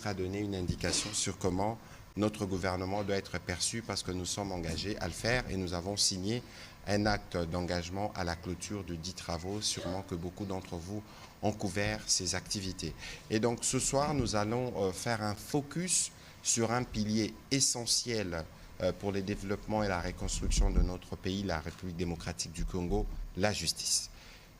a donné une indication sur comment notre gouvernement doit être perçu parce que nous sommes engagés à le faire et nous avons signé un acte d'engagement à la clôture de 10 travaux, sûrement que beaucoup d'entre vous ont couvert ces activités. Et donc ce soir, nous allons faire un focus sur un pilier essentiel pour le développement et la reconstruction de notre pays, la République démocratique du Congo, la justice.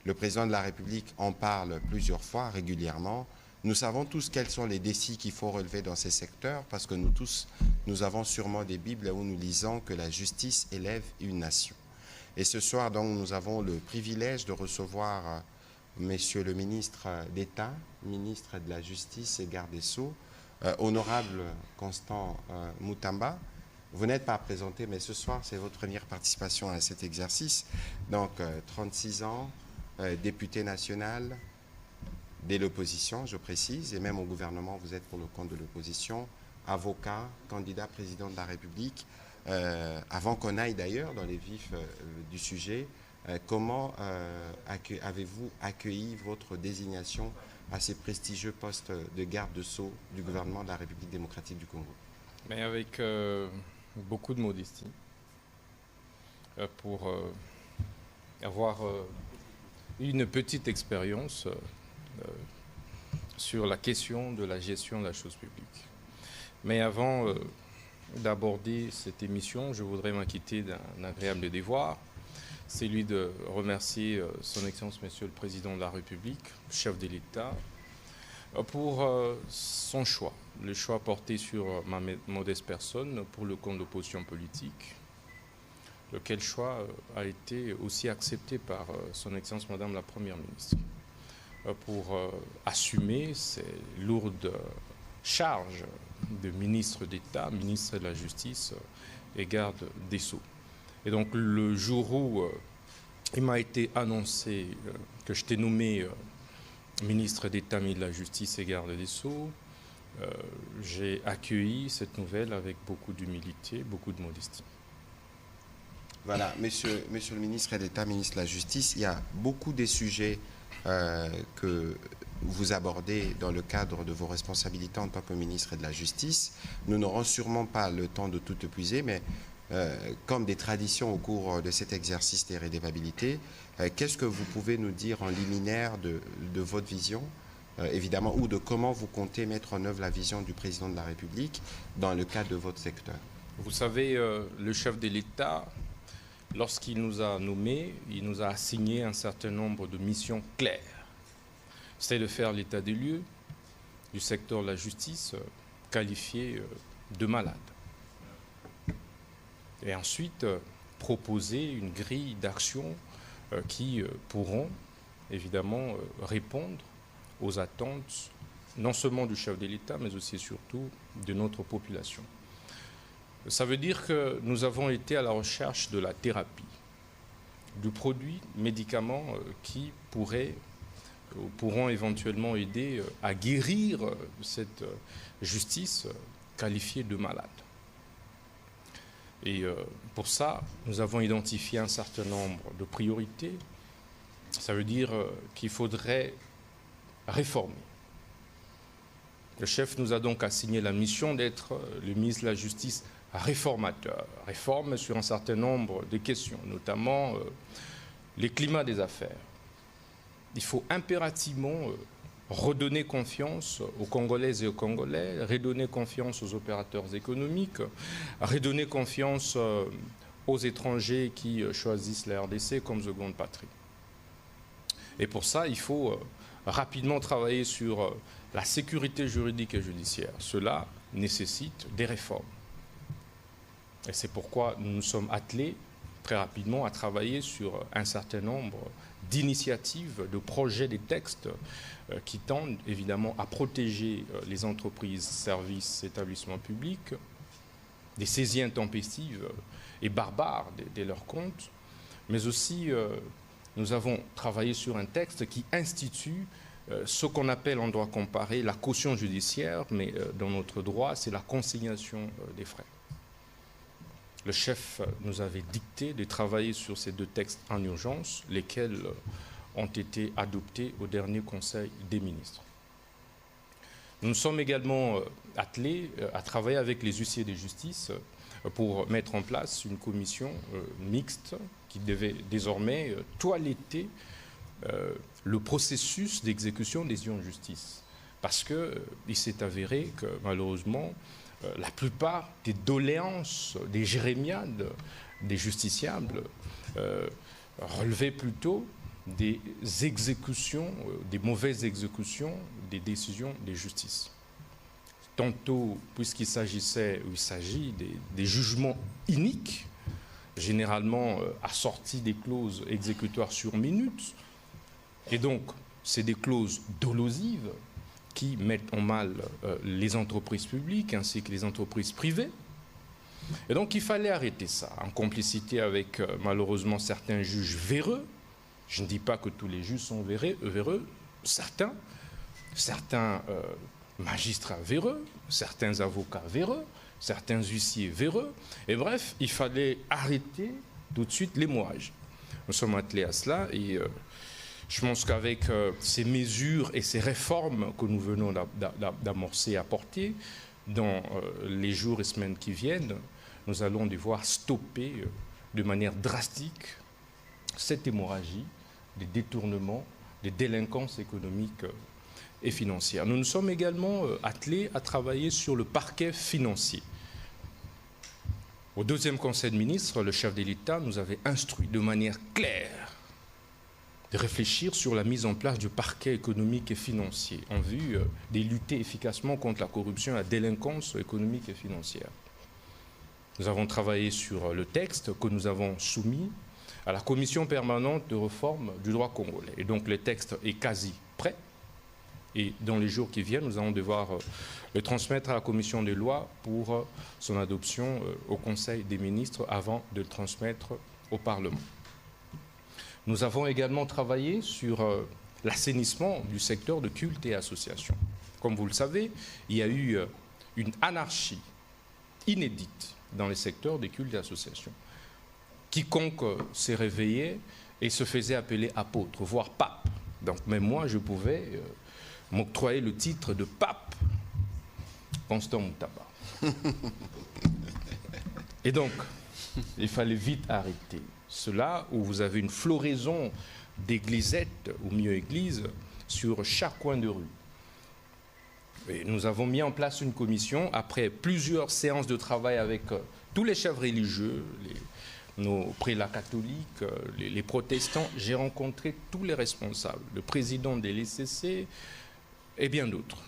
Le président de la République en parle plusieurs fois, régulièrement. Nous savons tous quels sont les défis qu'il faut relever dans ces secteurs parce que nous tous, nous avons sûrement des Bibles où nous lisons que la justice élève une nation. Et ce soir, donc, nous avons le privilège de recevoir Monsieur le ministre d'État, ministre de la Justice et garde des Sceaux, honorable Constant Mutamba. Vous n'êtes pas présenté, mais ce soir, c'est votre première participation à cet exercice. Donc, 36 ans, député national, de l'opposition, je précise, et même au gouvernement, vous êtes pour le compte de l'opposition, avocat, candidat président de la République. Avant qu'on aille d'ailleurs dans les vifs du sujet, comment avez-vous accueilli votre désignation à ces prestigieux postes de garde de sceaux du gouvernement de la République démocratique du Congo? Mais avec beaucoup de modestie, pour avoir une petite expérience sur la question de la gestion de la chose publique. Mais avant d'aborder cette émission, je voudrais m'acquitter d'un agréable devoir, celui de remercier son Excellence Monsieur le Président de la République, chef de l'État, pour son choix, le choix porté sur ma modeste personne pour le compte de l'opposition politique, lequel choix a été aussi accepté par son Excellence Madame la Première ministre, pour assumer ces lourdes charges de ministre d'État, ministre de la Justice et garde des Sceaux. Et donc le jour où il m'a été annoncé que j'étais nommé ministre d'État, ministre de la Justice et garde des Sceaux, j'ai accueilli cette nouvelle avec beaucoup d'humilité, beaucoup de modestie. Voilà, monsieur le ministre d'État, ministre de la Justice, il y a beaucoup de sujets que vous abordez dans le cadre de vos responsabilités en tant que ministre de la Justice. Nous n'aurons sûrement pas le temps de tout épuiser, mais comme des traditions au cours de cet exercice des redevabilités, qu'est-ce que vous pouvez nous dire en liminaire de votre vision, évidemment, ou de comment vous comptez mettre en œuvre la vision du président de la République dans le cadre de votre secteur? Vous savez, le chef de l'État, lorsqu'il nous a nommés, il nous a assigné un certain nombre de missions claires. C'est de faire l'état des lieux du secteur de la justice qualifié de malade. Et ensuite, proposer une grille d'action qui pourront évidemment répondre aux attentes non seulement du chef de l'État, mais aussi et surtout de notre population. Ça veut dire que nous avons été à la recherche de la thérapie, du produit, médicaments qui pourront éventuellement aider à guérir cette justice qualifiée de malade. Et pour ça, nous avons identifié un certain nombre de priorités. Ça veut dire qu'il faudrait réformer. Le chef nous a donc assigné la mission d'être le ministre de la Justice réformateur. Réforme sur un certain nombre de questions, notamment les climats des affaires. Il faut impérativement redonner confiance aux Congolaises et aux Congolais, redonner confiance aux opérateurs économiques, redonner confiance aux étrangers qui choisissent la RDC comme seconde patrie. Et pour ça, il faut rapidement travailler sur la sécurité juridique et judiciaire. Cela nécessite des réformes. Et c'est pourquoi nous nous sommes attelés très rapidement à travailler sur un certain nombre d'initiatives, de projets, des textes qui tendent évidemment à protéger les entreprises, services, établissements publics des saisies intempestives et barbares de leurs comptes, mais aussi nous avons travaillé sur un texte qui institue ce qu'on appelle en droit comparé la caution judiciaire, mais dans notre droit, c'est la consignation des frais. Le chef nous avait dicté de travailler sur ces deux textes en urgence, lesquels ont été adoptés au dernier Conseil des ministres. Nous nous sommes également attelés à travailler avec les huissiers de justice pour mettre en place une commission mixte qui devait désormais toiletter le processus d'exécution des décisions de justice. Parce qu'il s'est avéré que malheureusement, la plupart des doléances, des jérémiades, des justiciables relevaient plutôt des exécutions, des mauvaises exécutions des décisions de justice. Tantôt, puisqu'il s'agissait, ou il s'agit des jugements iniques, généralement assortis des clauses exécutoires sur minute, et donc c'est des clauses dolosives qui mettent en mal les entreprises publiques ainsi que les entreprises privées. Et donc il fallait arrêter ça, en complicité avec malheureusement certains juges véreux. Je ne dis pas que tous les juges sont véreux, certains magistrats véreux, certains avocats véreux, certains huissiers véreux. Et bref, il fallait arrêter tout de suite l'hémorragie. Nous sommes attelés à cela et je pense qu'avec ces mesures et ces réformes que nous venons d'amorcer, apporter dans les jours et semaines qui viennent, nous allons devoir stopper de manière drastique cette hémorragie des détournements, des délinquances économiques et financières. Nous nous sommes également attelés à travailler sur le parquet financier. Au deuxième Conseil de ministres, le chef de l'État nous avait instruit de manière claire de réfléchir sur la mise en place du parquet économique et financier en vue de lutter efficacement contre la corruption et la délinquance économique et financière. Nous avons travaillé sur le texte que nous avons soumis à la Commission permanente de réforme du droit congolais. Et donc le texte est quasi prêt. Et dans les jours qui viennent, nous allons devoir le transmettre à la Commission des lois pour son adoption au Conseil des ministres avant de le transmettre au Parlement. Nous avons également travaillé sur l'assainissement du secteur de culte et association. Comme vous le savez, il y a eu une anarchie inédite dans les secteurs des cultes et associations. Quiconque s'est réveillé et se faisait appeler apôtre, voire pape. Donc même moi, je pouvais m'octroyer le titre de pape Constant Moutaba. Et donc, il fallait vite arrêter cela, où vous avez une floraison d'églisettes, ou mieux églises, sur chaque coin de rue. Et nous avons mis en place une commission, après plusieurs séances de travail avec tous les chefs religieux, nos prélats catholiques, les protestants. J'ai rencontré tous les responsables, le président des LCC et bien d'autres.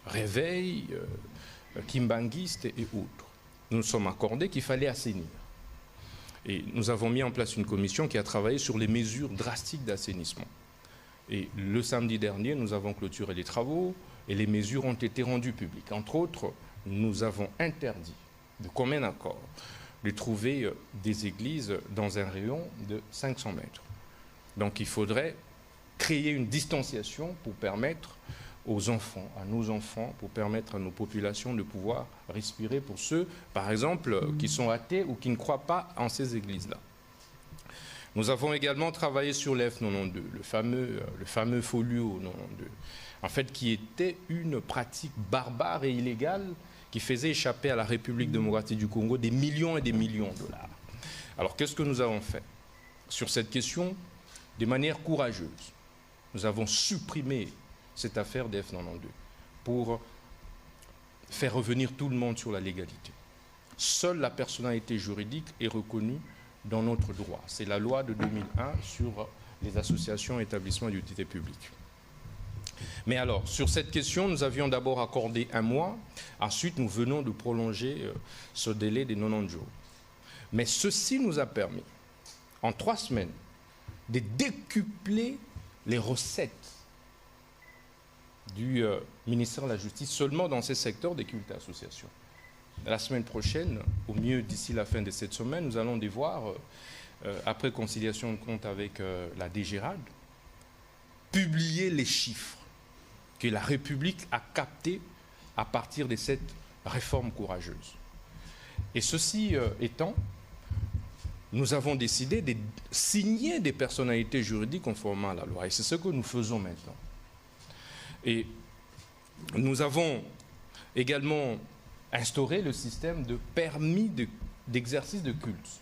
Réveil, Kimbanguiste et autres. Nous nous sommes accordés qu'il fallait assainir. Et nous avons mis en place une commission qui a travaillé sur les mesures drastiques d'assainissement. Et le samedi dernier, nous avons clôturé les travaux et les mesures ont été rendues publiques. Entre autres, nous avons interdit, de commun accord, de trouver des églises dans un rayon de 500 mètres. Donc il faudrait créer une distanciation pour permettre aux enfants, à nos enfants, pour permettre à nos populations de pouvoir respirer pour ceux, par exemple, qui sont athées ou qui ne croient pas en ces églises-là. Nous avons également travaillé sur l'F92, le fameux folio 92, en fait, qui était une pratique barbare et illégale qui faisait échapper à la République démocratique du Congo des millions et des millions de dollars. Alors, qu'est-ce que nous avons fait sur cette question? De manière courageuse, nous avons supprimé cette affaire des F92 pour faire revenir tout le monde sur la légalité. Seule la personnalité juridique est reconnue dans notre droit. C'est la loi de 2001 sur les associations et établissements d'utilité publique. Mais alors, sur cette question, nous avions d'abord accordé 1 mois. Ensuite, nous venons de prolonger ce délai des 90 jours. Mais ceci nous a permis, en 3 semaines, de décupler les recettes du ministère de la Justice seulement dans ces secteurs des cultes et associations. La semaine prochaine, au mieux d'ici la fin de cette semaine, nous allons devoir, après conciliation de compte avec la DGRAD, publier les chiffres que la République a captés à partir de cette réforme courageuse. Et ceci étant, nous avons décidé de signer des personnalités juridiques conformément à la loi. Et c'est ce que nous faisons maintenant. Et Nous avons également instauré le système de permis d'exercice de culte.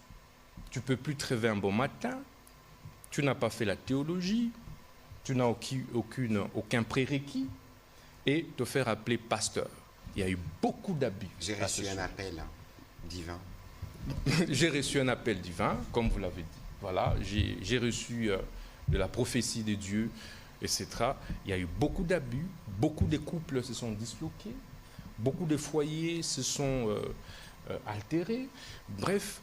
Tu ne peux plus te réveiller un bon matin, tu n'as pas fait la théologie, tu n'as aucun prérequis et te faire appeler pasteur. Il y a eu beaucoup d'abus. J'ai reçu un appel divin. J'ai reçu un appel divin, comme vous l'avez dit. Voilà, j'ai reçu de la prophétie de Dieu, etc. Il y a eu beaucoup d'abus, beaucoup de couples se sont disloqués, beaucoup de foyers se sont altérés. Bref,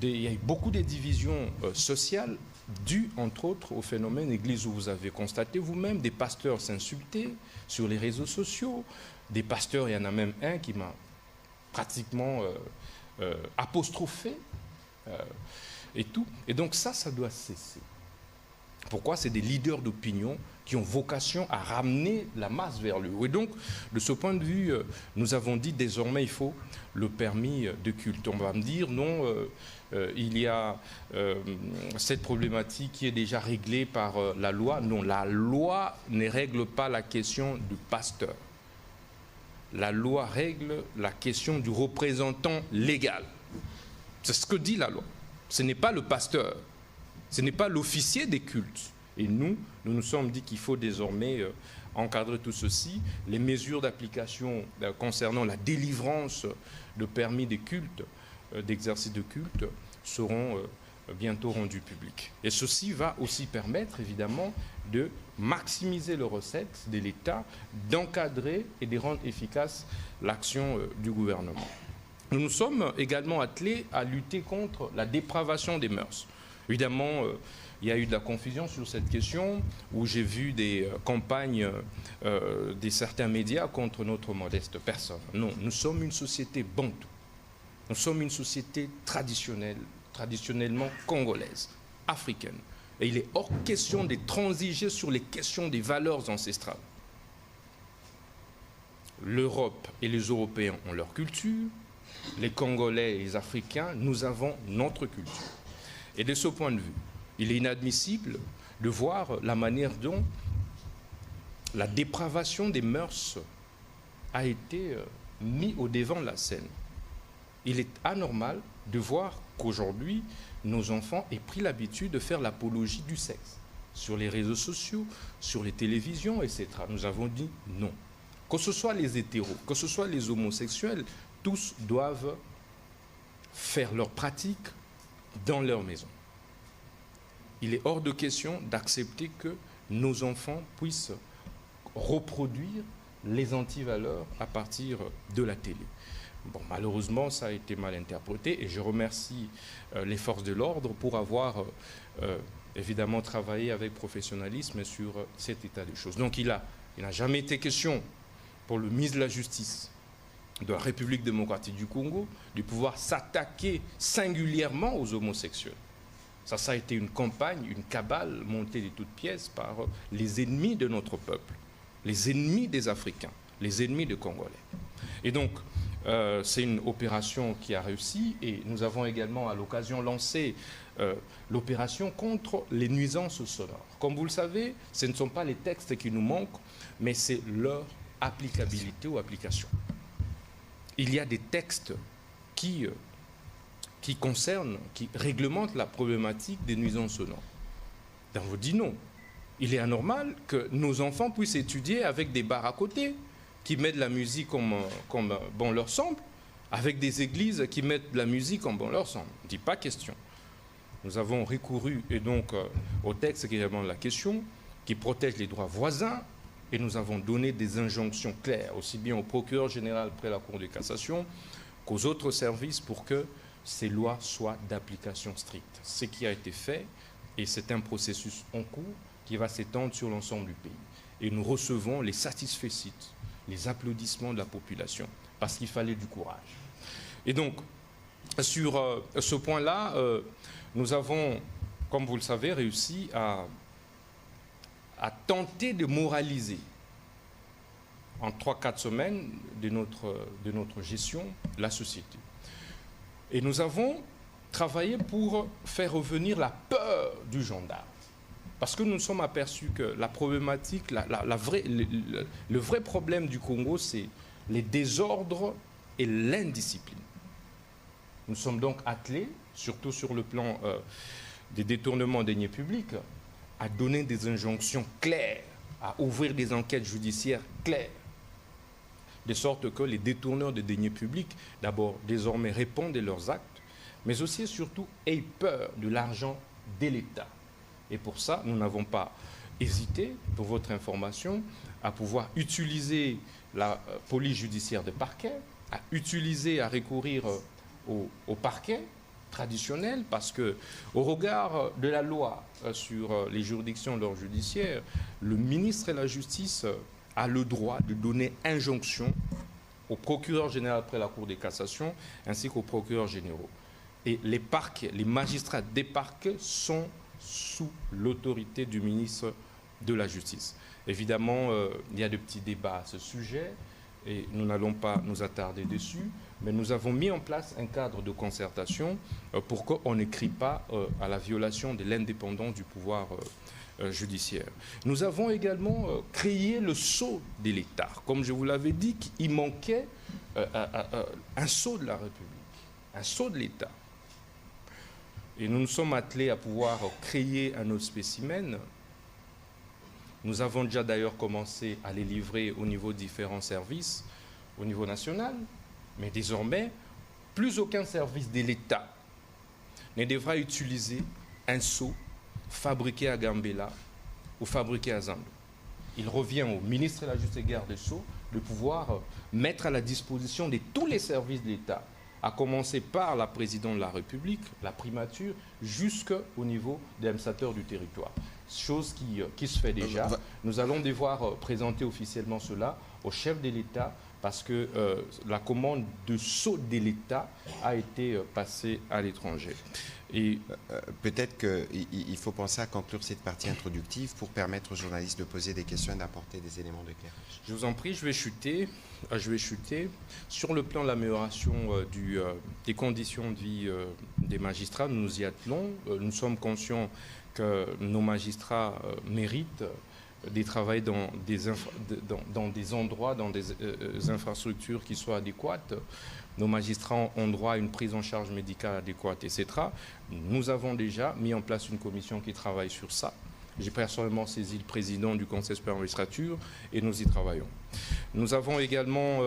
il y a eu beaucoup de divisions sociales dues, entre autres, au phénomène Église où vous avez constaté vous-même des pasteurs s'insulter sur les réseaux sociaux. Des pasteurs, il y en a même un qui m'a pratiquement apostrophé et tout. Et donc ça doit cesser. Pourquoi? C'est des leaders d'opinion qui ont vocation à ramener la masse vers le haut. Et donc, de ce point de vue, nous avons dit désormais il faut le permis de culte. On va me dire non, il y a cette problématique qui est déjà réglée par la loi. Non, la loi ne règle pas la question du pasteur. La loi règle la question du représentant légal. C'est ce que dit la loi. Ce n'est pas le pasteur, ce n'est pas l'officier des cultes. Et nous nous sommes dit qu'il faut désormais encadrer tout ceci. Les mesures d'application concernant la délivrance de permis de culte, d'exercice de culte, seront bientôt rendues publiques. Et ceci va aussi permettre, évidemment, de maximiser les recettes de l'État, d'encadrer et de rendre efficace l'action du gouvernement. Nous nous sommes également attelés à lutter contre la dépravation des mœurs. Évidemment, il y a eu de la confusion sur cette question, où j'ai vu des campagnes de certains médias contre notre modeste personne. Non, nous sommes une société bantoue. Nous sommes une société traditionnellement congolaise, africaine. Et il est hors question de transiger sur les questions des valeurs ancestrales. L'Europe et les Européens ont leur culture, les Congolais et les Africains, nous avons notre culture. Et de ce point de vue, il est inadmissible de voir la manière dont la dépravation des mœurs a été mise au devant de la scène. Il est anormal de voir qu'aujourd'hui, nos enfants aient pris l'habitude de faire l'apologie du sexe sur les réseaux sociaux, sur les télévisions, etc. Nous avons dit non. Que ce soit les hétéros, que ce soit les homosexuels, tous doivent faire leur pratique dans leur maison. Il est hors de question d'accepter que nos enfants puissent reproduire les antivaleurs à partir de la télé. Bon, malheureusement, ça a été mal interprété et je remercie les forces de l'ordre pour avoir évidemment travaillé avec professionnalisme sur cet état des choses. Donc il n'a jamais été question pour le ministre de la Justice de la République démocratique du Congo de pouvoir s'attaquer singulièrement aux homosexuels. Ça a été une campagne, une cabale montée de toutes pièces par les ennemis de notre peuple, les ennemis des Africains, les ennemis des Congolais. Et donc, c'est une opération qui a réussi et nous avons également à l'occasion lancé l'opération contre les nuisances sonores. Comme vous le savez, ce ne sont pas les textes qui nous manquent, mais c'est leur applicabilité ou application. Il y a des textes qui concernent, qui réglementent la problématique des nuisances sonores. On vous dit non. Il est anormal que nos enfants puissent étudier avec des bars à côté, qui mettent de la musique comme bon leur semble, avec des églises qui mettent de la musique comme bon leur semble. On ne dit pas question. Nous avons recouru et donc au texte qui répond à la question, qui protège les droits voisins, et nous avons donné des injonctions claires, aussi bien au procureur général près la Cour de cassation qu'aux autres services pour que ces lois soient d'application stricte. Ce qui a été fait, et c'est un processus en cours qui va s'étendre sur l'ensemble du pays. Et nous recevons les satisfecit, les applaudissements de la population, parce qu'il fallait du courage. Et donc, sur ce point-là, nous avons, comme vous le savez, réussi à tenter de moraliser en 3-4 semaines de notre gestion la société. Et nous avons travaillé pour faire revenir la peur du gendarme. Parce que nous nous sommes aperçus que la problématique, le vrai problème du Congo, c'est les désordres et l'indiscipline. Nous sommes donc attelés, surtout sur le plan des détournements des deniers publics, à donner des injonctions claires, à ouvrir des enquêtes judiciaires claires, de sorte que les détourneurs de deniers publics, d'abord, désormais répondent de leurs actes, mais aussi et surtout aient peur de l'argent de l'État. Et pour ça, nous n'avons pas hésité, pour votre information, à pouvoir utiliser la police judiciaire de parquet, à recourir au parquet traditionnel, parce que au regard de la loi sur les juridictions de l'ordre judiciaire, le ministre de la Justice a le droit de donner injonction au procureur général après la Cour de cassation, ainsi qu'aux procureurs généraux. Et les parquets, les magistrats des parquets sont sous l'autorité du ministre de la Justice. Évidemment, il y a de petits débats à ce sujet et nous n'allons pas nous attarder dessus, mais nous avons mis en place un cadre de concertation pour qu'on ne crie pas à la violation de l'indépendance du pouvoir judiciaire. Nous avons également créé le sceau de l'État. Comme je vous l'avais dit, il manquait un sceau de la République, un sceau de l'État. Et nous nous sommes attelés à pouvoir créer un autre spécimen. Nous avons déjà d'ailleurs commencé à les livrer au niveau de différents services, au niveau national. Mais désormais, plus aucun service de l'État ne devra utiliser un sceau fabriqué à Gambela ou fabriqué à Zambie. Il revient au ministre de la Justice et garde des Sceaux de pouvoir mettre à la disposition de tous les services de l'État, à commencer par la présidente de la République, la primature, jusqu'au niveau des administrateurs du territoire. Chose qui se fait déjà. Nous allons devoir présenter officiellement cela au chef de l'État parce que la commande de sceau de l'État a été passée à l'étranger. Et peut-être qu'il faut penser à conclure cette partie introductive pour permettre aux journalistes de poser des questions et d'apporter des éléments d'éclairage. Je vous en prie, je vais chuter. Sur le plan de l'amélioration des conditions de vie des magistrats, nous nous y attelons. Nous sommes conscients que nos magistrats méritent de travailler dans des endroits, dans des infrastructures qui soient adéquates. Nos magistrats ont droit à une prise en charge médicale adéquate, etc. Nous avons déjà mis en place une commission qui travaille sur ça. J'ai personnellement saisi le président du Conseil supérieur de la magistrature et nous y travaillons. Nous avons également,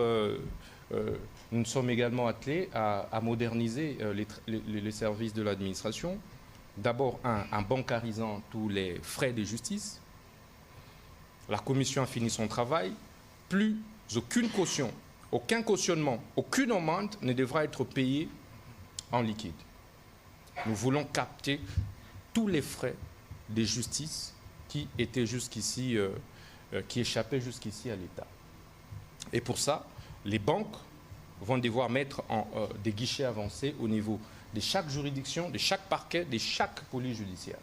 nous sommes également attelés à moderniser les services de l'administration. D'abord, en bancarisant tous les frais de justice. La commission a fini son travail. Plus aucune caution, aucun cautionnement, aucune amende ne devra être payée en liquide. Nous voulons capter tous les frais de justice qui étaient jusqu'ici, qui échappaient jusqu'ici à l'État. Et pour ça, les banques vont devoir mettre des guichets avancés au niveau de chaque juridiction, de chaque parquet, de chaque police judiciaire.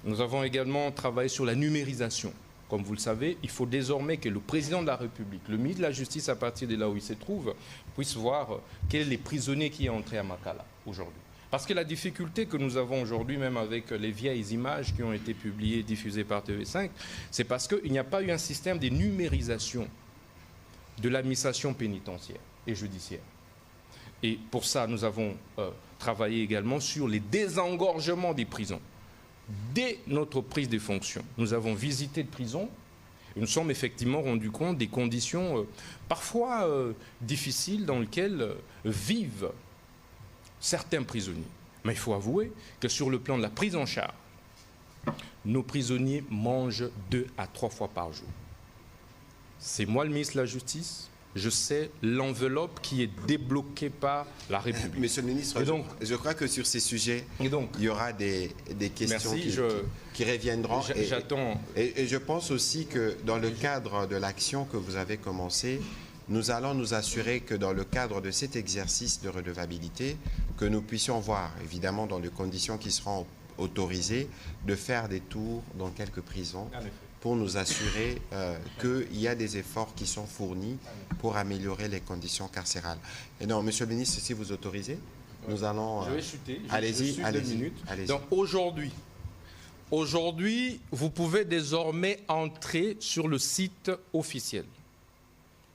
Nous avons également travaillé sur la numérisation. Comme vous le savez, il faut désormais que le président de la République, le ministre de la Justice, à partir de là où il se trouve, puisse voir quels sont les prisonniers qui sont entrés à Makala aujourd'hui. Parce que la difficulté que nous avons aujourd'hui, même avec les vieilles images qui ont été publiées, diffusées par TV5, c'est parce qu'il n'y a pas eu un système de numérisation de l'administration pénitentiaire et judiciaire. Et pour ça, nous avons travaillé également sur les désengorgements des prisons. Dès notre prise de fonction, nous avons visité de prisons et nous sommes effectivement rendus compte des conditions parfois difficiles dans lesquelles vivent certains prisonniers. Mais il faut avouer que sur le plan de la prise en charge, nos prisonniers mangent 2 à 3 fois par jour. C'est moi le ministre de la Justice. Je sais l'enveloppe qui est débloquée par la République. Monsieur le ministre, donc, je crois que sur ces sujets, il y aura des questions qui reviendront. J'attends. Et je pense aussi que dans le cadre de l'action que vous avez commencée, nous allons nous assurer que dans le cadre de cet exercice de redevabilité, que nous puissions voir, évidemment dans les conditions qui seront autorisées, de faire des tours dans quelques prisons pour nous assurer qu'il y a des efforts qui sont fournis pour améliorer les conditions carcérales. Et donc, Monsieur le ministre, si vous autorisez, nous allons... Je vais chuter. Allez-y, allez-y. Donc aujourd'hui, Aujourd'hui, vous pouvez désormais entrer sur le site officiel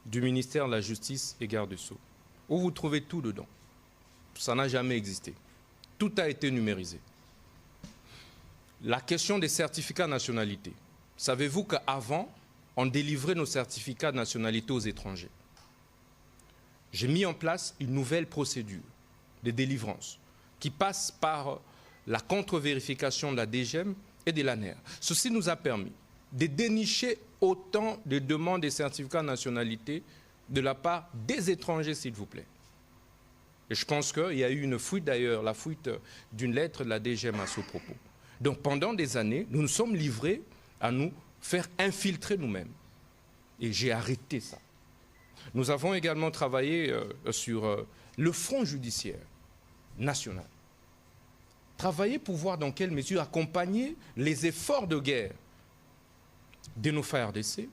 du ministère de la Justice et Garde des Sceaux, où vous trouvez tout dedans. Ça n'a jamais existé. Tout a été numérisé. La question des certificats de nationalité. Savez-vous qu'avant, on délivrait nos certificats de nationalité aux étrangers? J'ai mis en place une nouvelle procédure de délivrance qui passe par la contre-vérification de la DGM et de l'ANER. Ceci nous a permis de dénicher autant de demandes de certificats de nationalité de la part des étrangers, s'il vous plaît. Et je pense qu'il y a eu une fuite d'ailleurs, la fuite d'une lettre de la DGM à ce propos. Donc pendant des années, nous nous sommes livrés à nous faire infiltrer nous-mêmes. Et j'ai arrêté ça. Nous avons également travaillé sur le front judiciaire national. Travailler pour voir dans quelle mesure accompagner les efforts de guerre de nos FARDC,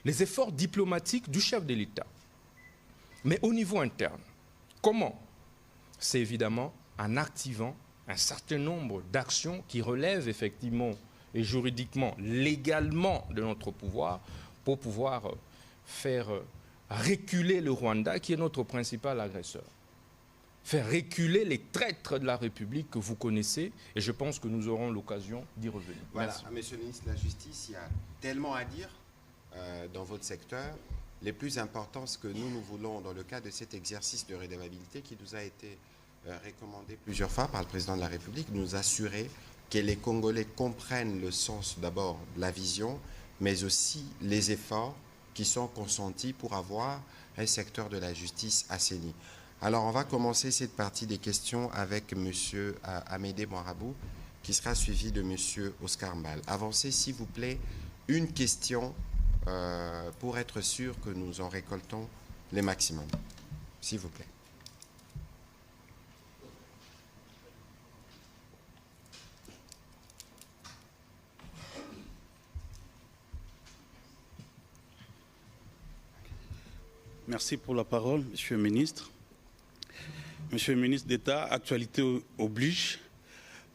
les efforts diplomatiques du chef de l'État. Mais au niveau interne, comment? C'est évidemment en activant un certain nombre d'actions qui relèvent effectivement et juridiquement, légalement de notre pouvoir pour pouvoir faire reculer le Rwanda qui est notre principal agresseur. Faire reculer les traîtres de la République que vous connaissez et je pense que nous aurons l'occasion d'y revenir. Voilà, Merci. Monsieur le ministre de la Justice, il y a tellement à dire dans votre secteur. Les plus importants, ce que nous voulons dans le cadre de cet exercice de redevabilité qui nous a été recommandé plusieurs fois par le président de la République, nous assurer que les Congolais comprennent le sens d'abord de la vision, mais aussi les efforts qui sont consentis pour avoir un secteur de la justice assaini. Alors, on va commencer cette partie des questions avec M. Amédée Moirabou, qui sera suivi de M. Oscar Mbal. Avancez, s'il vous plaît, une question pour être sûr que nous en récoltons les maximums. S'il vous plaît. Merci pour la parole, Monsieur le Ministre. Monsieur le Ministre d'État, actualité oblige.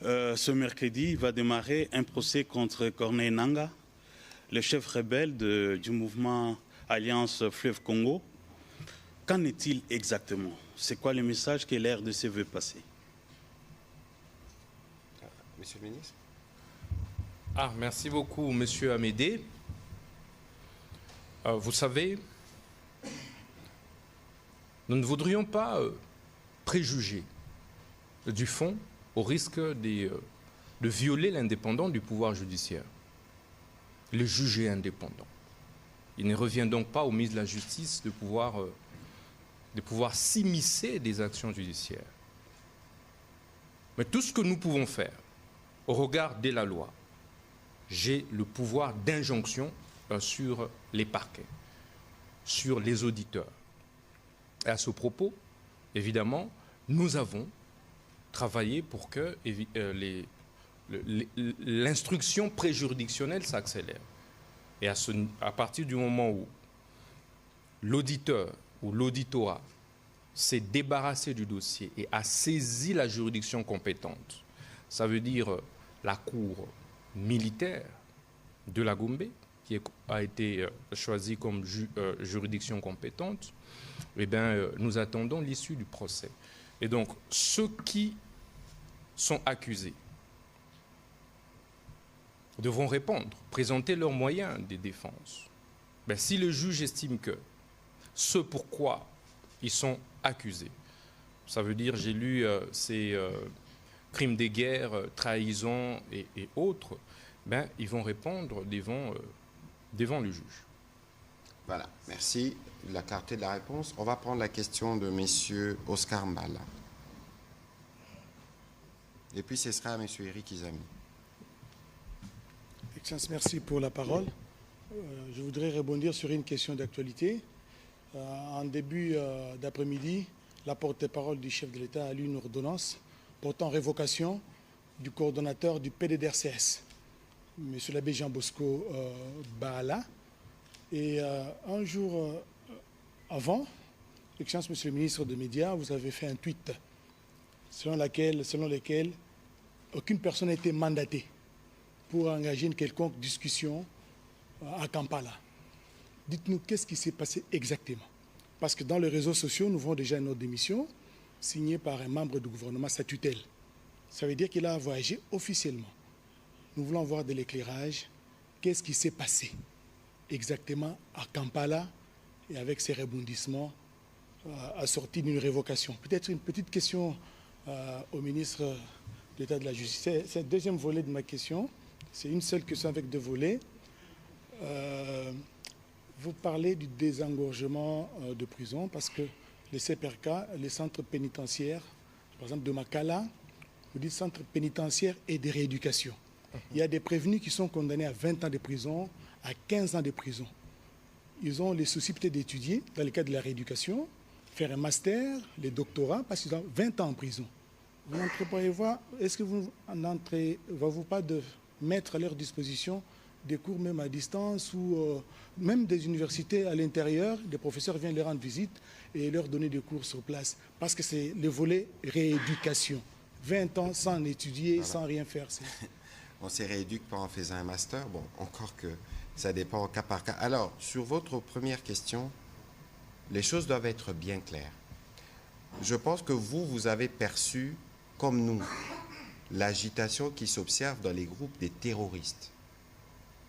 Ce mercredi va démarrer un procès contre Corneille Nangaa, le chef rebelle du mouvement Alliance Fleuve Congo. Qu'en est-il exactement? C'est quoi le message que l'RDC veut passer? Monsieur le ministre. Merci beaucoup, Monsieur Amédée. Vous savez, nous ne voudrions pas préjuger du fond au risque de violer l'indépendance du pouvoir judiciaire. Le juge est indépendant. Il ne revient donc pas au ministre de la Justice de pouvoir s'immiscer des actions judiciaires. Mais tout ce que nous pouvons faire au regard de la loi, j'ai le pouvoir d'injonction sur les parquets, sur les auditeurs. Et à ce propos, évidemment, nous avons travaillé pour que l'instruction préjuridictionnelle s'accélère. Et à partir du moment où l'auditeur ou l'auditorat s'est débarrassé du dossier et a saisi la juridiction compétente, ça veut dire la cour militaire de la Gombe, qui a été choisie comme juridiction compétente, eh bien, nous attendons l'issue du procès. Et donc, ceux qui sont accusés devront répondre, présenter leurs moyens de défense. Ben, si le juge estime que ce pourquoi ils sont accusés, ça veut dire, j'ai lu ces crimes de guerre, trahison et autres, ben, ils vont répondre devant le juge. Voilà, merci de la clarté de la réponse. On va prendre la question de M. Oscar Mbal. Et puis ce sera à M. Eric Izami. Excellence, merci pour la parole. Je voudrais rebondir sur une question d'actualité. En début d'après-midi, la porte-parole du chef de l'État a lu une ordonnance portant révocation du coordonnateur du PDDRCS, M. l'abbé Jean Bosco Baala. Et un jour avant, Excellence, Monsieur le ministre des Médias, vous avez fait un tweet selon lequel aucune personne n'a été mandatée pour engager une quelconque discussion à Kampala. Dites-nous qu'est-ce qui s'est passé exactement. Parce que dans les réseaux sociaux, nous voyons déjà une note d'émission signée par un membre du gouvernement statutaire. Ça veut dire qu'il a voyagé officiellement. Nous voulons avoir de l'éclairage. Qu'est-ce qui s'est passé exactement à Kampala et avec ces rebondissements assortis d'une révocation. Peut-être une petite question au ministre de l'État de la Justice. C'est le deuxième volet de ma question. C'est une seule question avec deux volets. Vous parlez du désengorgement de prison parce que les CPRK, les centres pénitentiaires, par exemple de Makala, vous dites centre pénitentiaire et de rééducation. Il y a des prévenus qui sont condamnés à 20 ans de prison, à 15 ans de prison. Ils ont les soucis peut-être d'étudier, dans le cadre de la rééducation, faire un master, les doctorats, parce qu'ils ont 20 ans en prison. Vous n'entreprenez-vous, est-ce que vous n'entreprenez-vous pas de mettre à leur disposition des cours même à distance ou même des universités à l'intérieur, des professeurs viennent leur rendre visite et leur donner des cours sur place. Parce que c'est le volet rééducation. 20 ans sans étudier, voilà, sans rien faire. On se rééduque pas en faisant un master. Bon, encore que ça dépend au cas par cas. Alors, sur votre première question, les choses doivent être bien claires. Je pense que vous avez perçu, comme nous, l'agitation qui s'observe dans les groupes des terroristes.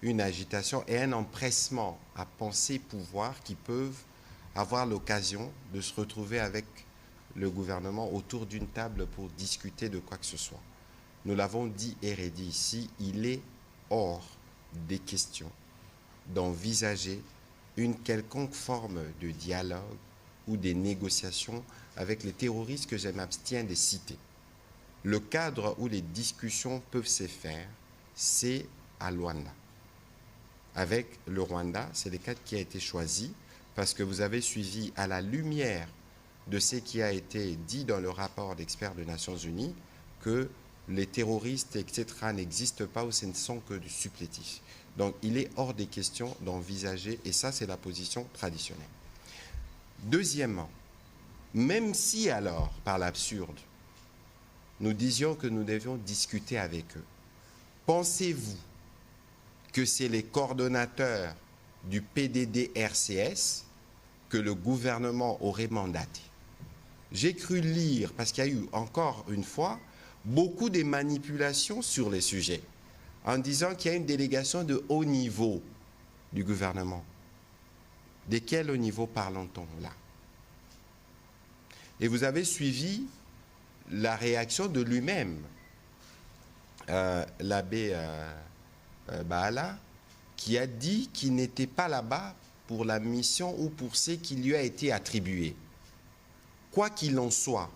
Une agitation et un empressement à penser pouvoir qui peuvent avoir l'occasion de se retrouver avec le gouvernement autour d'une table pour discuter de quoi que ce soit. Nous l'avons dit et redit ici, il est hors des questions d'envisager une quelconque forme de dialogue ou des négociations avec les terroristes que je m'abstiens de citer. Le cadre où les discussions peuvent se faire, c'est à Luanda. Avec le Rwanda, c'est le cadre qui a été choisi parce que vous avez suivi à la lumière de ce qui a été dit dans le rapport d'experts des Nations Unies que les terroristes, etc., n'existent pas ou ce ne sont que du supplétif. Donc, il est hors des questions d'envisager, et ça, c'est la position traditionnelle. Deuxièmement, même si alors, par l'absurde, nous disions que nous devions discuter avec eux, pensez-vous que c'est les coordonnateurs du PDD-RCS que le gouvernement aurait mandaté? J'ai cru lire, parce qu'il y a eu encore une fois beaucoup de manipulations sur les sujets, en disant qu'il y a une délégation de haut niveau du gouvernement. De quel haut niveau parlons-on là? Et vous avez suivi la réaction de lui-même, l'abbé Baala, qui a dit qu'il n'était pas là-bas pour la mission ou pour ce qui lui a été attribué. Quoi qu'il en soit,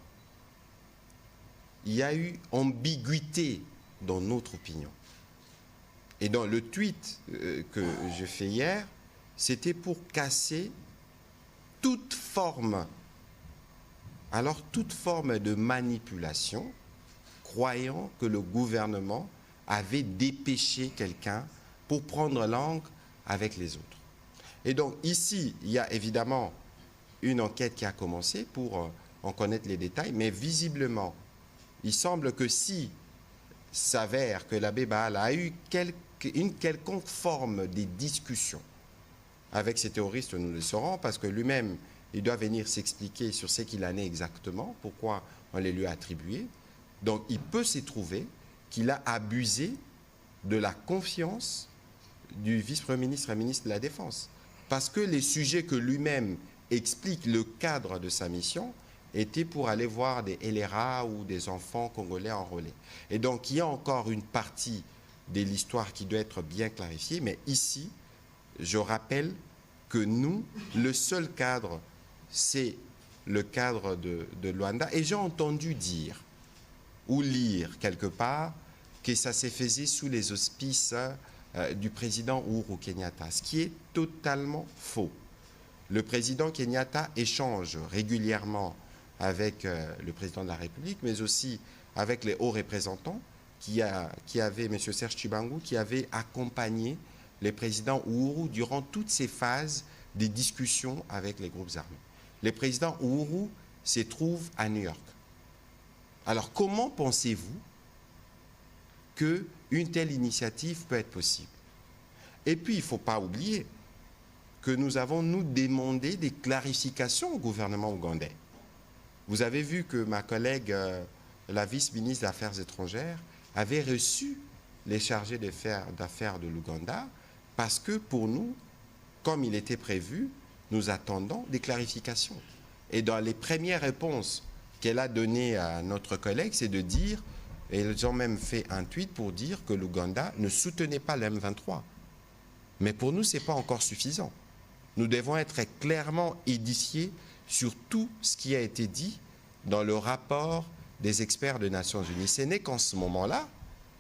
il y a eu ambiguïté dans notre opinion. Et dans le tweet que je fais hier, c'était pour casser toute forme, alors toute forme de manipulation, croyant que le gouvernement avait dépêché quelqu'un pour prendre langue avec les autres. Et donc ici, il y a évidemment une enquête qui a commencé pour en connaître les détails, mais visiblement, il semble que si s'avère que l'abbé Baala a eu une quelconque forme de discussion avec ces terroristes, nous le saurons, parce que lui-même, il doit venir s'expliquer sur ce qu'il en est exactement, pourquoi on les lui a attribués. Donc il peut se trouver qu'il a abusé de la confiance du vice-premier ministre et ministre de la Défense. Parce que les sujets que lui-même explique le cadre de sa mission étaient pour aller voir des LRA ou des enfants congolais enrôlés. Et donc il y a encore une partie de l'histoire qui doit être bien clarifiée, mais ici, je rappelle que nous, le seul cadre, c'est le cadre de Luanda. Et j'ai entendu dire ou lire quelque part que ça s'est fait sous les auspices du président Uhuru Kenyatta, ce qui est totalement faux. Le président Kenyatta échange régulièrement avec le président de la République, mais aussi avec les hauts représentants qui avaient, M. Serge Tshibangu, qui avait accompagné le président Uhuru durant toutes ces phases des discussions avec les groupes armés. Le président Uhuru se trouve à New York. Alors comment pensez-vous qu'une telle initiative peut être possible. Et puis, il ne faut pas oublier que nous avons, nous, demandé des clarifications au gouvernement ougandais. Vous avez vu que ma collègue, la vice-ministre des Affaires étrangères, avait reçu les chargés d'affaires de l'Ouganda parce que pour nous, comme il était prévu, nous attendons des clarifications. Et dans les premières réponses qu'elle a données à notre collègue, c'est de dire, et ils ont même fait un tweet pour dire que l'Ouganda ne soutenait pas le M23. Mais pour nous, ce n'est pas encore suffisant. Nous devons être clairement édifiés sur tout ce qui a été dit dans le rapport des experts des Nations Unies. Ce n'est qu'en ce moment-là,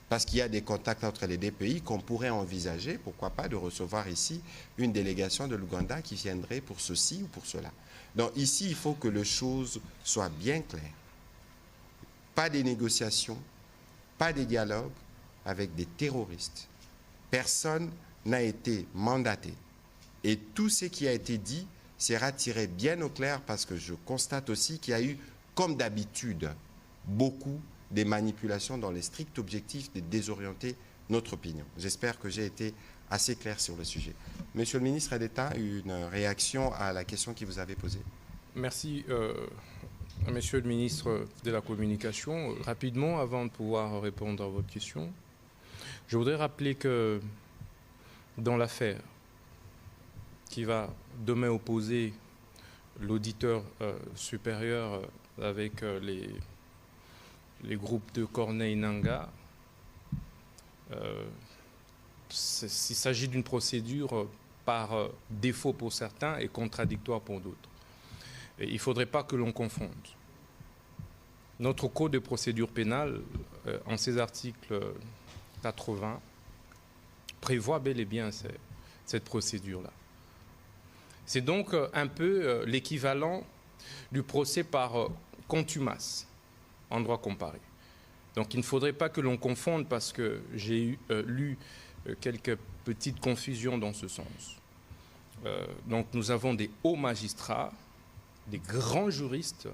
parce qu'il y a des contacts entre les deux pays, qu'on pourrait envisager, pourquoi pas, de recevoir ici une délégation de l'Ouganda qui viendrait pour ceci ou pour cela. Donc ici, il faut que les choses soient bien claires. Pas des négociations, pas des dialogues avec des terroristes. Personne n'a été mandaté. Et tout ce qui a été dit sera tiré bien au clair parce que je constate aussi qu'il y a eu, comme d'habitude, beaucoup de manipulations dans les stricts objectifs de désorienter notre opinion. J'espère que j'ai été assez clair sur le sujet. Monsieur le ministre d'État, une réaction à la question qui vous avait posée. Merci, Monsieur le ministre de la Communication. Rapidement, avant de pouvoir répondre à votre question, je voudrais rappeler que dans l'affaire qui va demain opposer l'auditeur supérieur avec les groupes de Corneille Nangaa, il s'agit d'une procédure par défaut pour certains et contradictoire pour d'autres. Et il ne faudrait pas que l'on confonde. Notre code de procédure pénale, en ses articles 80, prévoit bel et bien cette procédure-là. C'est donc un peu l'équivalent du procès par contumace en droit comparé. Donc il ne faudrait pas que l'on confonde parce que j'ai lu quelques petites confusions dans ce sens. Donc nous avons des hauts magistrats, des grands juristes,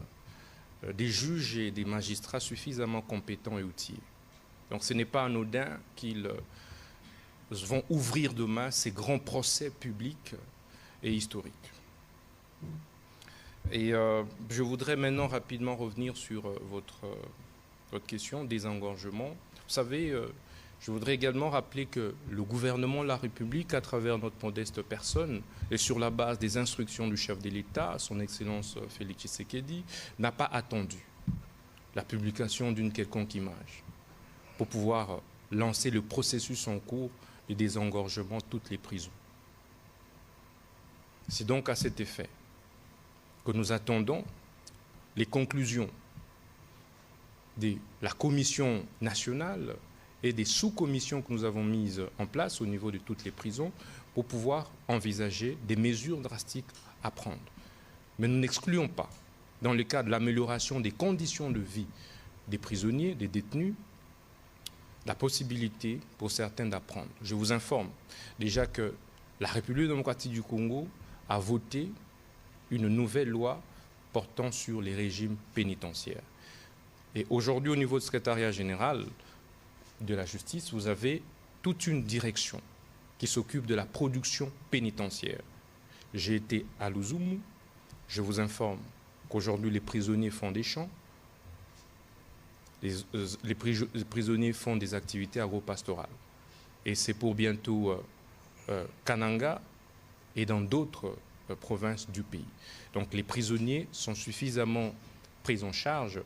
des juges et des magistrats suffisamment compétents et outillés. Donc ce n'est pas anodin qu'ils vont ouvrir demain ces grands procès publics et historiques. Et je voudrais maintenant rapidement revenir sur votre question, désengorgement. Vous savez, je voudrais également rappeler que le gouvernement de la République, à travers notre modeste personne, et sur la base des instructions du chef de l'État, son Excellence Félix Tshisekedi, n'a pas attendu la publication d'une quelconque image pour pouvoir lancer le processus en cours de désengorgement de toutes les prisons. C'est donc à cet effet que nous attendons les conclusions de la Commission nationale et des sous-commissions que nous avons mises en place au niveau de toutes les prisons pour pouvoir envisager des mesures drastiques à prendre. Mais nous n'excluons pas, dans le cadre de l'amélioration des conditions de vie des prisonniers, des détenus, la possibilité pour certains d'apprendre. Je vous informe déjà que la République démocratique du Congo a voté une nouvelle loi portant sur les régimes pénitentiaires. Et aujourd'hui, au niveau du secrétariat général de la justice, vous avez toute une direction qui s'occupe de la production pénitentiaire. J'ai été à Luzumu, je vous informe qu'aujourd'hui les prisonniers font des champs, les prisonniers font des activités agro-pastorales. Et c'est pour bientôt Kananga et dans d'autres provinces du pays. Donc les prisonniers sont suffisamment pris en charge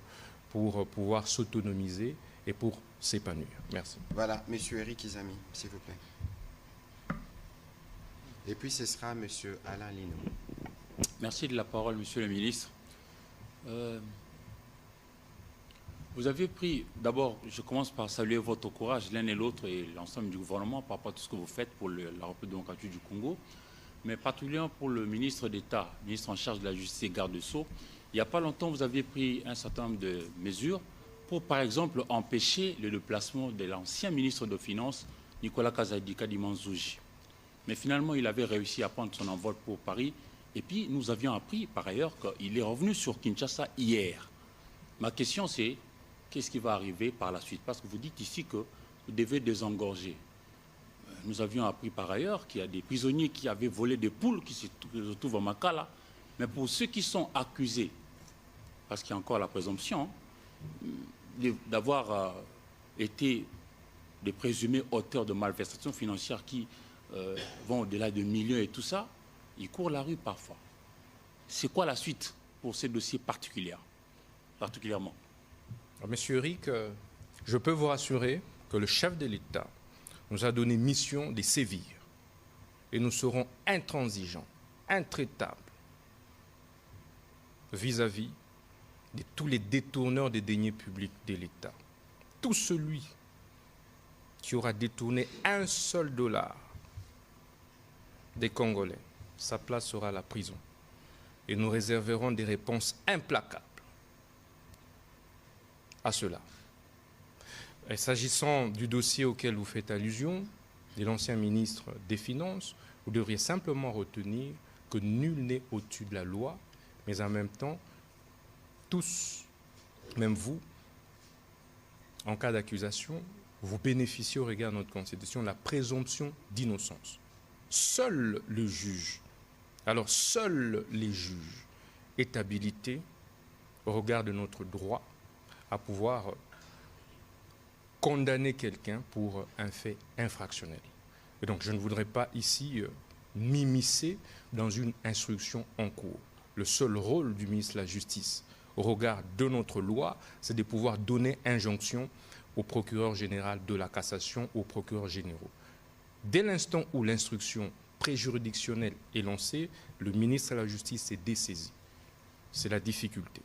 pour pouvoir s'autonomiser et pour s'épanouir. Merci. Voilà, M. Eric Izami, s'il vous plaît. Et puis ce sera M. Alain Lino. Merci de la parole, Monsieur le ministre. Vous avez pris, d'abord, je commence par saluer votre courage, l'un et l'autre, et l'ensemble du gouvernement par rapport à tout ce que vous faites pour la République démocratique du Congo, mais particulièrement pour le ministre d'État, ministre en charge de la justice et garde des Sceaux. Il n'y a pas longtemps, vous aviez pris un certain nombre de mesures pour, par exemple, empêcher le déplacement de l'ancien ministre des Finances, Nicolas Kazadi-Kadimanzouji. Mais finalement, il avait réussi à prendre son envol pour Paris. Et puis, nous avions appris, par ailleurs, qu'il est revenu sur Kinshasa hier. Ma question, c'est qu'est-ce qui va arriver par la suite? Parce que vous dites ici que devez désengorger. Nous avions appris par ailleurs qu'il y a des prisonniers qui avaient volé des poules qui se trouvent à Makala. Mais pour ceux qui sont accusés, parce qu'il y a encore la présomption d'avoir été des présumés auteurs de malversations financières qui vont au-delà de millions et tout ça, ils courent la rue parfois. C'est quoi la suite pour ces dossiers particulièrement? Alors, Monsieur Eric, je peux vous rassurer que le chef de l'État nous a donné mission de sévir. Et nous serons intransigeants, intraitables vis-à-vis de tous les détourneurs des deniers publics de l'État. Tout celui qui aura détourné un seul dollar des Congolais, sa place sera à la prison. Et nous réserverons des réponses implacables à cela. Et s'agissant du dossier auquel vous faites allusion, de l'ancien ministre des Finances, vous devriez simplement retenir que nul n'est au-dessus de la loi, mais en même temps, tous, même vous, en cas d'accusation, vous bénéficiez au regard de notre Constitution de la présomption d'innocence. Seul le juge, alors seuls les juges est habilité au regard de notre droit à pouvoir condamner quelqu'un pour un fait infractionnel. Et donc je ne voudrais pas ici m'immiscer dans une instruction en cours. Le seul rôle du ministre de la Justice au regard de notre loi, c'est de pouvoir donner injonction au procureur général de la cassation, aux procureurs généraux. Dès l'instant où l'instruction préjuridictionnelle est lancée, le ministre de la Justice est dessaisi. C'est la difficulté.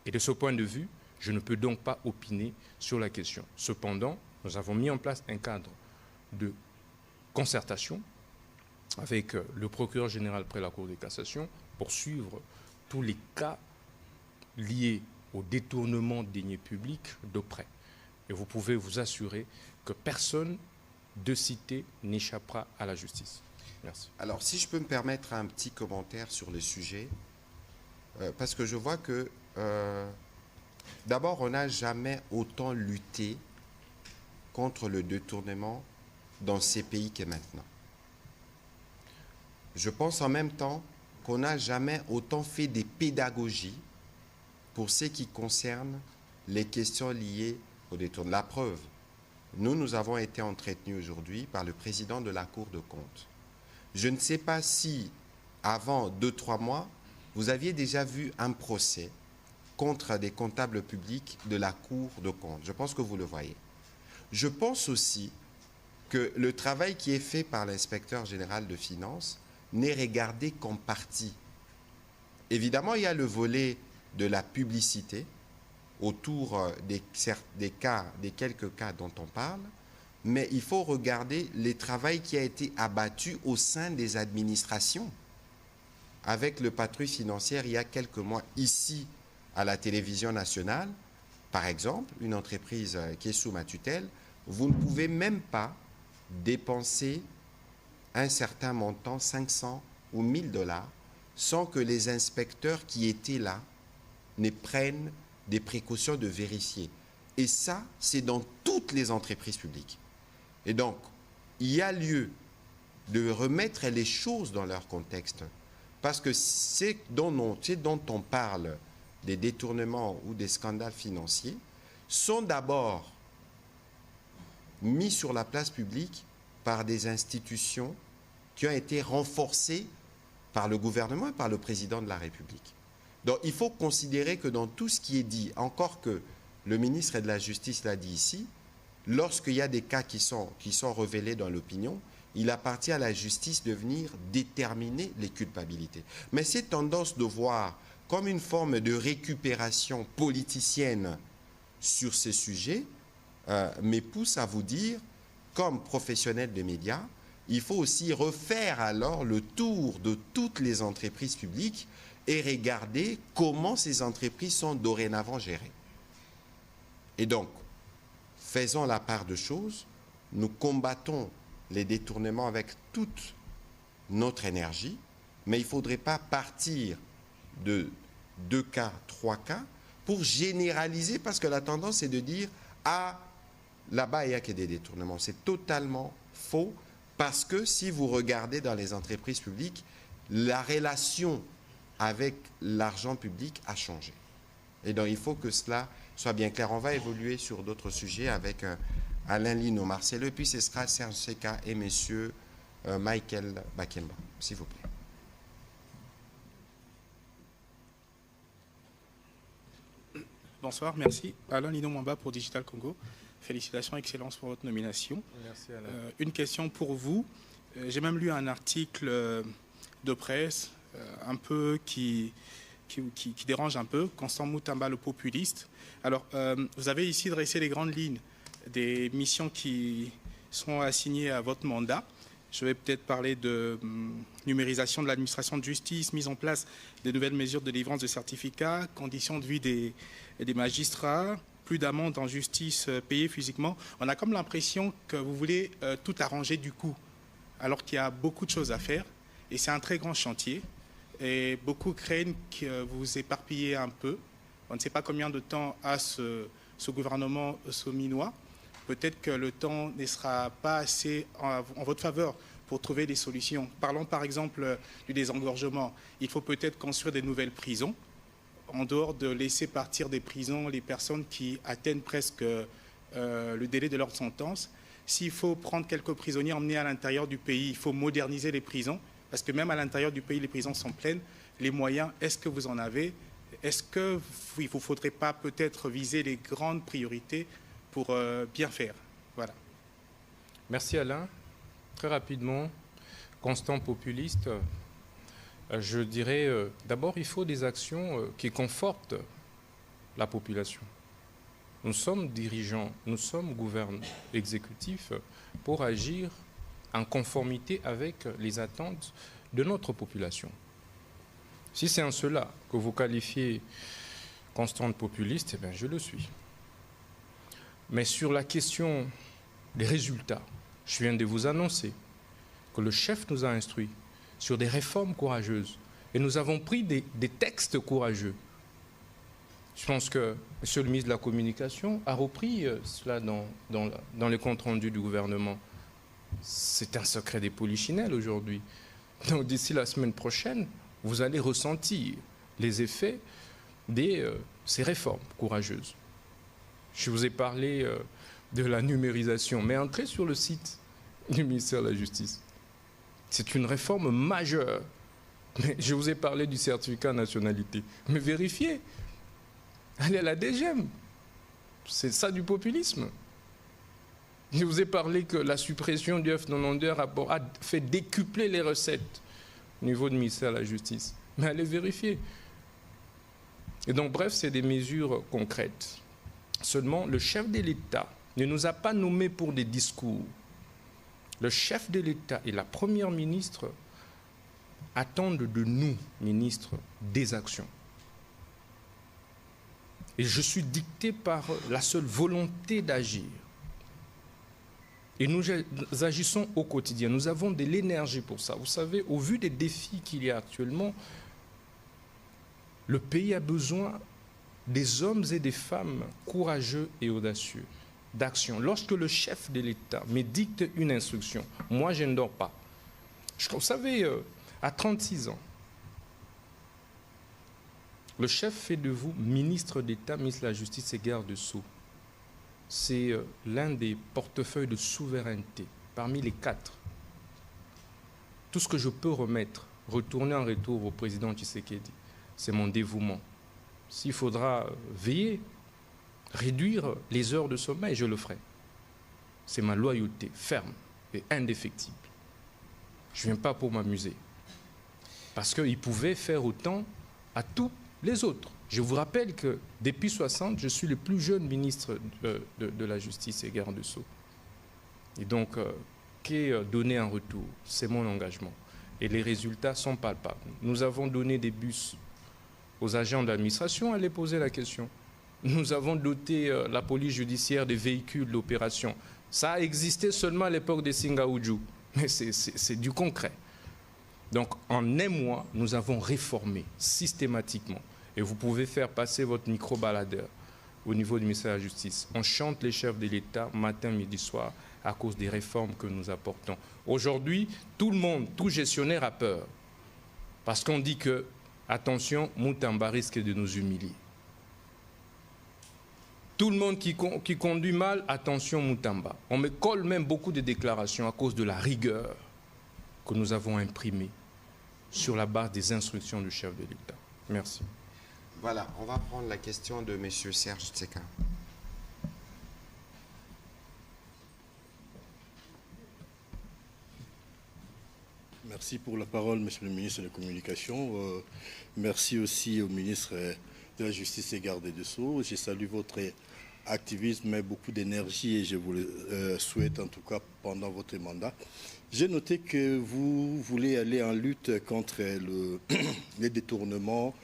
Et de ce point de vue, je ne peux donc pas opiner sur la question. Cependant, nous avons mis en place un cadre de concertation avec le procureur général près la Cour de cassation pour suivre tous les cas liés au détournement de deniers publics de près. Et vous pouvez vous assurer que personne de cité n'échappera à la justice. Merci. Alors, si je peux me permettre un petit commentaire sur le sujet, parce que je vois que, d'abord, on n'a jamais autant lutté contre le détournement dans ces pays que maintenant. Je pense en même temps qu'on n'a jamais autant fait des pédagogies pour ce qui concerne les questions liées au détournement. La preuve, nous avons été entretenus aujourd'hui par le président de la Cour de compte. Je ne sais pas si, avant 2-3 mois, vous aviez déjà vu un procès contre des comptables publics de la Cour de compte. Je pense que vous le voyez. Je pense aussi que le travail qui est fait par l'inspecteur général de finances n'est regardé qu'en partie. Évidemment, il y a le volet de la publicité autour des quelques cas dont on parle, mais il faut regarder le travail qui a été abattu au sein des administrations. Avec le patrouille financière, il y a quelques mois, ici, à la télévision nationale, par exemple, une entreprise qui est sous ma tutelle, vous ne pouvez même pas dépenser un certain montant, 500 ou 1000 $, sans que les inspecteurs qui étaient là ne prennent des précautions de vérifier. Et ça, c'est dans toutes les entreprises publiques. Et donc, il y a lieu de remettre les choses dans leur contexte. Parce que c'est dont on parle, des détournements ou des scandales financiers, sont d'abord mis sur la place publique par des institutions qui ont été renforcées par le gouvernement et par le président de la République. Donc il faut considérer que dans tout ce qui est dit, encore que le ministre de la Justice l'a dit ici, lorsqu'il y a des cas qui sont révélés dans l'opinion, il appartient à la justice de venir déterminer les culpabilités. Mais cette tendance de voir comme une forme de récupération politicienne sur ces sujets me pousse à vous dire, comme professionnel des médias, il faut aussi refaire alors le tour de toutes les entreprises publiques et regarder comment ces entreprises sont dorénavant gérées. Et donc, faisons la part de choses, nous combattons les détournements avec toute notre énergie, mais il ne faudrait pas partir de 2 cas, 3 cas, pour généraliser, parce que la tendance est de dire « Ah, là-bas, il n'y a que des détournements. C'est totalement faux parce que si vous regardez dans les entreprises publiques, la relation avec l'argent public a changé. Et donc, il faut que cela soit bien clair. On va évoluer sur d'autres sujets avec Alain Lino Marcelo, et puis ce sera Serge Seka et M. Michael Bakemba, s'il vous plaît. Bonsoir, merci. Alain Lino Mwamba pour Digital Congo. Félicitations, excellence pour votre nomination. Merci Alain. Une question pour vous. J'ai même lu un article de presse un peu qui dérange un peu, Constant Moutamba, le populiste. Alors, vous avez ici dressé les grandes lignes des missions qui sont assignées à votre mandat. Je vais peut-être parler de numérisation de l'administration de justice, mise en place des nouvelles mesures de délivrance de certificats, conditions de vie des magistrats, plus d'amendes en justice payées physiquement. On a comme l'impression que vous voulez tout arranger du coup, alors qu'il y a beaucoup de choses à faire. Et c'est un très grand chantier. Et beaucoup craignent que vous vous éparpillez un peu. On ne sait pas combien de temps a ce gouvernement sominois. Peut-être que le temps ne sera pas assez en votre faveur pour trouver des solutions. Parlons par exemple du désengorgement. Il faut peut-être construire des nouvelles prisons, en dehors de laisser partir des prisons les personnes qui atteignent presque le délai de leur sentence. S'il faut prendre quelques prisonniers, emmener à l'intérieur du pays, il faut moderniser les prisons, parce que même à l'intérieur du pays, les prisons sont pleines. Les moyens, est-ce que vous en avez? Est-ce qu'il ne vous faudrait pas peut-être viser les grandes priorités pour bien faire? Voilà. Merci Alain. Très rapidement, constant populiste, je dirais d'abord il faut des actions qui confortent la population. Nous sommes dirigeants, nous sommes gouvernants exécutifs pour agir en conformité avec les attentes de notre population. Si c'est en cela que vous qualifiez constant populiste, eh bien je le suis. Mais sur la question des résultats, je viens de vous annoncer que le chef nous a instruits sur des réformes courageuses. Et nous avons pris des textes courageux. Je pense que M. le ministre de la Communication a repris cela dans les comptes rendus du gouvernement. C'est un secret des polichinelles aujourd'hui. Donc d'ici la semaine prochaine, vous allez ressentir les effets de ces réformes courageuses. Je vous ai parlé de la numérisation, mais entrez sur le site du ministère de la Justice. C'est une réforme majeure. Mais je vous ai parlé du certificat de nationalité. Mais vérifiez. Allez à la DGM. C'est ça du populisme. Je vous ai parlé que la suppression du F92 a fait décupler les recettes au niveau du ministère de la Justice. Mais allez vérifier. Et donc, bref, c'est des mesures concrètes. Seulement, le chef de l'État ne nous a pas nommés pour des discours. Le chef de l'État et la première ministre attendent de nous, ministres, des actions. Et je suis dicté par la seule volonté d'agir. Et nous agissons au quotidien. Nous avons de l'énergie pour ça. Vous savez, au vu des défis qu'il y a actuellement, le pays a besoin des hommes et des femmes courageux et audacieux, d'action. Lorsque le chef de l'État me dicte une instruction, moi je ne dors pas. Vous savez, à 36 ans, le chef fait de vous ministre d'État, ministre de la Justice et garde-sceaux. C'est l'un des portefeuilles de souveraineté, parmi les 4. Tout ce que je peux retourner en retour au président Tshisekedi, c'est mon dévouement. S'il faudra veiller, réduire les heures de sommeil, je le ferai. C'est ma loyauté ferme et indéfectible. Je ne viens pas pour m'amuser. Parce qu'il pouvait faire autant à tous les autres. Je vous rappelle que depuis 60, je suis le plus jeune ministre de la Justice et garde-sceaux. Et donc, qu'est donné en retour? C'est mon engagement. Et les résultats sont palpables. Nous avons donné des bus aux agents de l'administration, allez poser la question. Nous avons doté la police judiciaire des véhicules d'opération. Ça a existé seulement à l'époque des Singaoudjou, mais c'est du concret. Donc en un mois, nous avons réformé systématiquement. Et vous pouvez faire passer votre micro-baladeur au niveau du ministère de la Justice. On chante les chefs de l'État matin, midi, soir à cause des réformes que nous apportons. Aujourd'hui, tout le monde, tout gestionnaire a peur. Parce qu'on dit que, attention, Moutamba risque de nous humilier. Tout le monde qui conduit mal, attention Moutamba. On me colle même beaucoup de déclarations à cause de la rigueur que nous avons imprimée sur la base des instructions du chef de l'État. Merci. Voilà, on va prendre la question de M. Serge Tseka. Merci pour la parole, Monsieur le ministre de la Communication. Merci aussi au ministre de la Justice et garde des Sceaux. Je salue votre activisme et beaucoup d'énergie et je vous le souhaite en tout cas pendant votre mandat. J'ai noté que vous voulez aller en lutte contre les détournements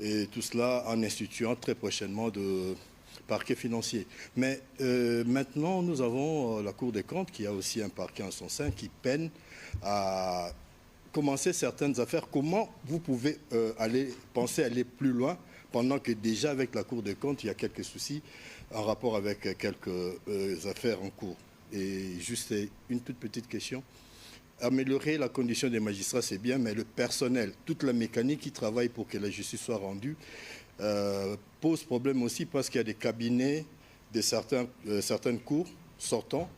et tout cela en instituant très prochainement de parquet financier. Mais maintenant, nous avons la Cour des comptes qui a aussi un parquet en son sein qui peine à commencer certaines affaires. Comment vous pouvez penser aller plus loin pendant que déjà avec la Cour des comptes, il y a quelques soucis en rapport avec quelques affaires en cours? Et juste une toute petite question. Améliorer la condition des magistrats, c'est bien, mais le personnel, toute la mécanique qui travaille pour que la justice soit rendue, pose problème aussi parce qu'il y a des cabinets de certaines cours sortants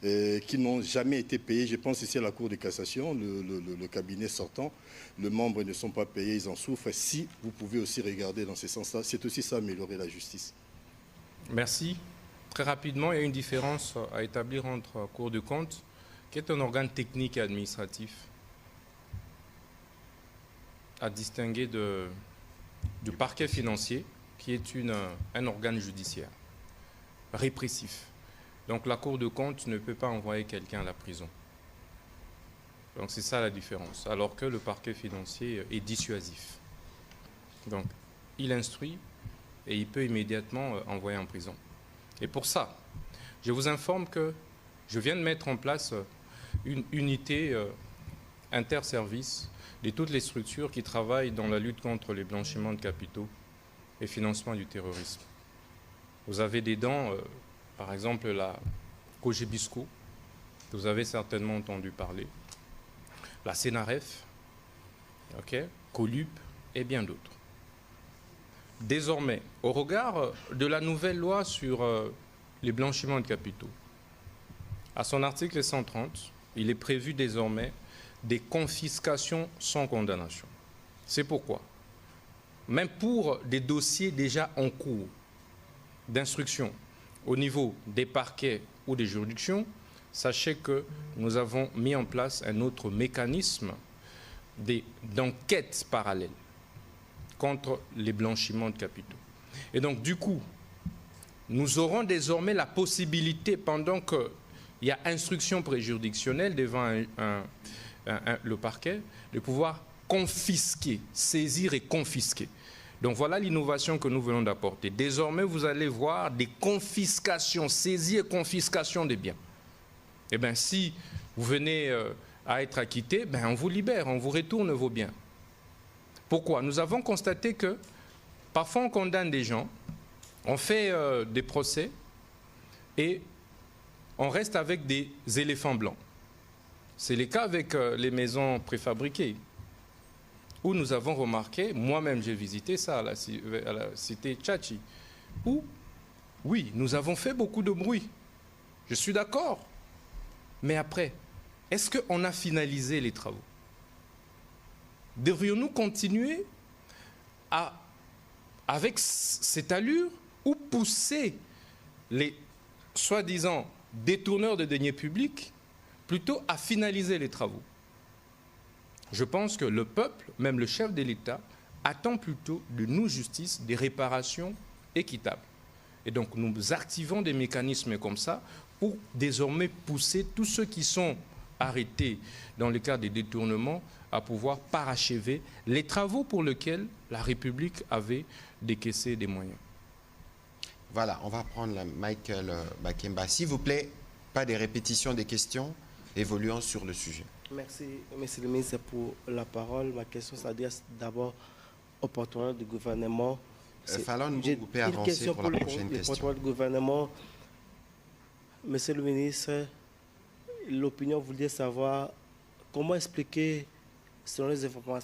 qui n'ont jamais été payés. Je pense ici à la Cour de cassation, le cabinet sortant, les membres ne sont pas payés, ils en souffrent. Si vous pouvez aussi regarder dans ce sens-là, c'est aussi ça, améliorer la justice. Merci. Très rapidement, il y a une différence à établir entre Cour de compte, qui est un organe technique et administratif, à distinguer du parquet financier, qui est un organe judiciaire, répressif. Donc la Cour de compte ne peut pas envoyer quelqu'un à la prison. Donc c'est ça la différence. Alors que le parquet financier est dissuasif. Donc il instruit et il peut immédiatement envoyer en prison. Et pour ça, je vous informe que je viens de mettre en place une unité interservice de toutes les structures qui travaillent dans la lutte contre les blanchiments de capitaux et financement du terrorisme. Vous avez dedans, par exemple, la Cogebisco, que vous avez certainement entendu parler, la Sénaref, Colup et bien d'autres. Désormais, au regard de la nouvelle loi sur les blanchiments de capitaux, à son article 130, il est prévu désormais des confiscations sans condamnation. C'est pourquoi, même pour des dossiers déjà en cours d'instruction au niveau des parquets ou des juridictions, sachez que nous avons mis en place un autre mécanisme d'enquête parallèle contre les blanchiments de capitaux. Et donc, du coup, nous aurons désormais la possibilité, pendant qu'il y a instruction préjuridictionnelle devant le parquet, de pouvoir confisquer, saisir et confisquer. Donc voilà l'innovation que nous venons d'apporter. Désormais, vous allez voir des confiscations, saisies et confiscation des biens. Eh bien, si vous venez à être acquitté, ben, on vous libère, on vous retourne vos biens. Pourquoi? Nous avons constaté que parfois on condamne des gens, on fait des procès et on reste avec des éléphants blancs. C'est le cas avec les maisons préfabriquées, où nous avons remarqué, moi-même j'ai visité ça à la cité Tchachi, où, oui, nous avons fait beaucoup de bruit. Je suis d'accord. Mais après, est-ce qu'on a finalisé les travaux? Devrions-nous continuer avec cette allure ou pousser les soi-disant détourneurs de deniers publics plutôt à finaliser les travaux? Je pense que le peuple, même le chef de l'État, attend plutôt de nous, justice, des réparations équitables. Et donc nous activons des mécanismes comme ça pour désormais pousser tous ceux qui sont arrêtés dans le cadre des détournements à pouvoir parachever les travaux pour lesquels la République avait décaissé des moyens. Voilà, on va prendre Michael Bakemba. S'il vous plaît, pas des répétitions des questions, évoluons sur le sujet. Merci, Monsieur le ministre, pour la parole. Ma question s'adresse d'abord au porte-parole du gouvernement Fallon, J'ai vous pouvez une avancer question pour la le prochaine question. porte-parole du gouvernement. Monsieur le ministre, l'opinion voulait savoir comment expliquer, selon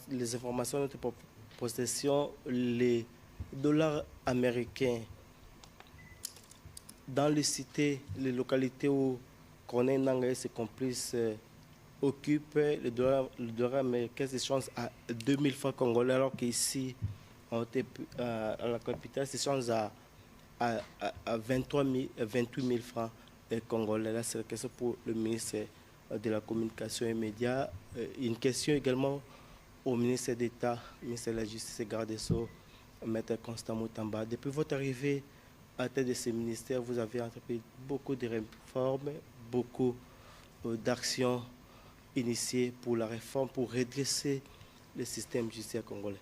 les informations de notre possession, les dollars américains dans les cités, les localités où Corneille Nangaa et ses complices occupent, le dollar américain s'échange à 2000 francs congolais, alors qu'ici, à la capitale, s'échange à 28 000 francs congolais. Là, c'est la question pour le ministre de la Communication et Médias. Une question également au ministre d'État, ministre de la Justice et garde des Sceaux, Maître Constant Moutamba. Depuis votre arrivée à la tête de ces ministères, vous avez entrepris beaucoup de réformes, beaucoup d'actions initiées pour la réforme, pour redresser le système judiciaire congolais.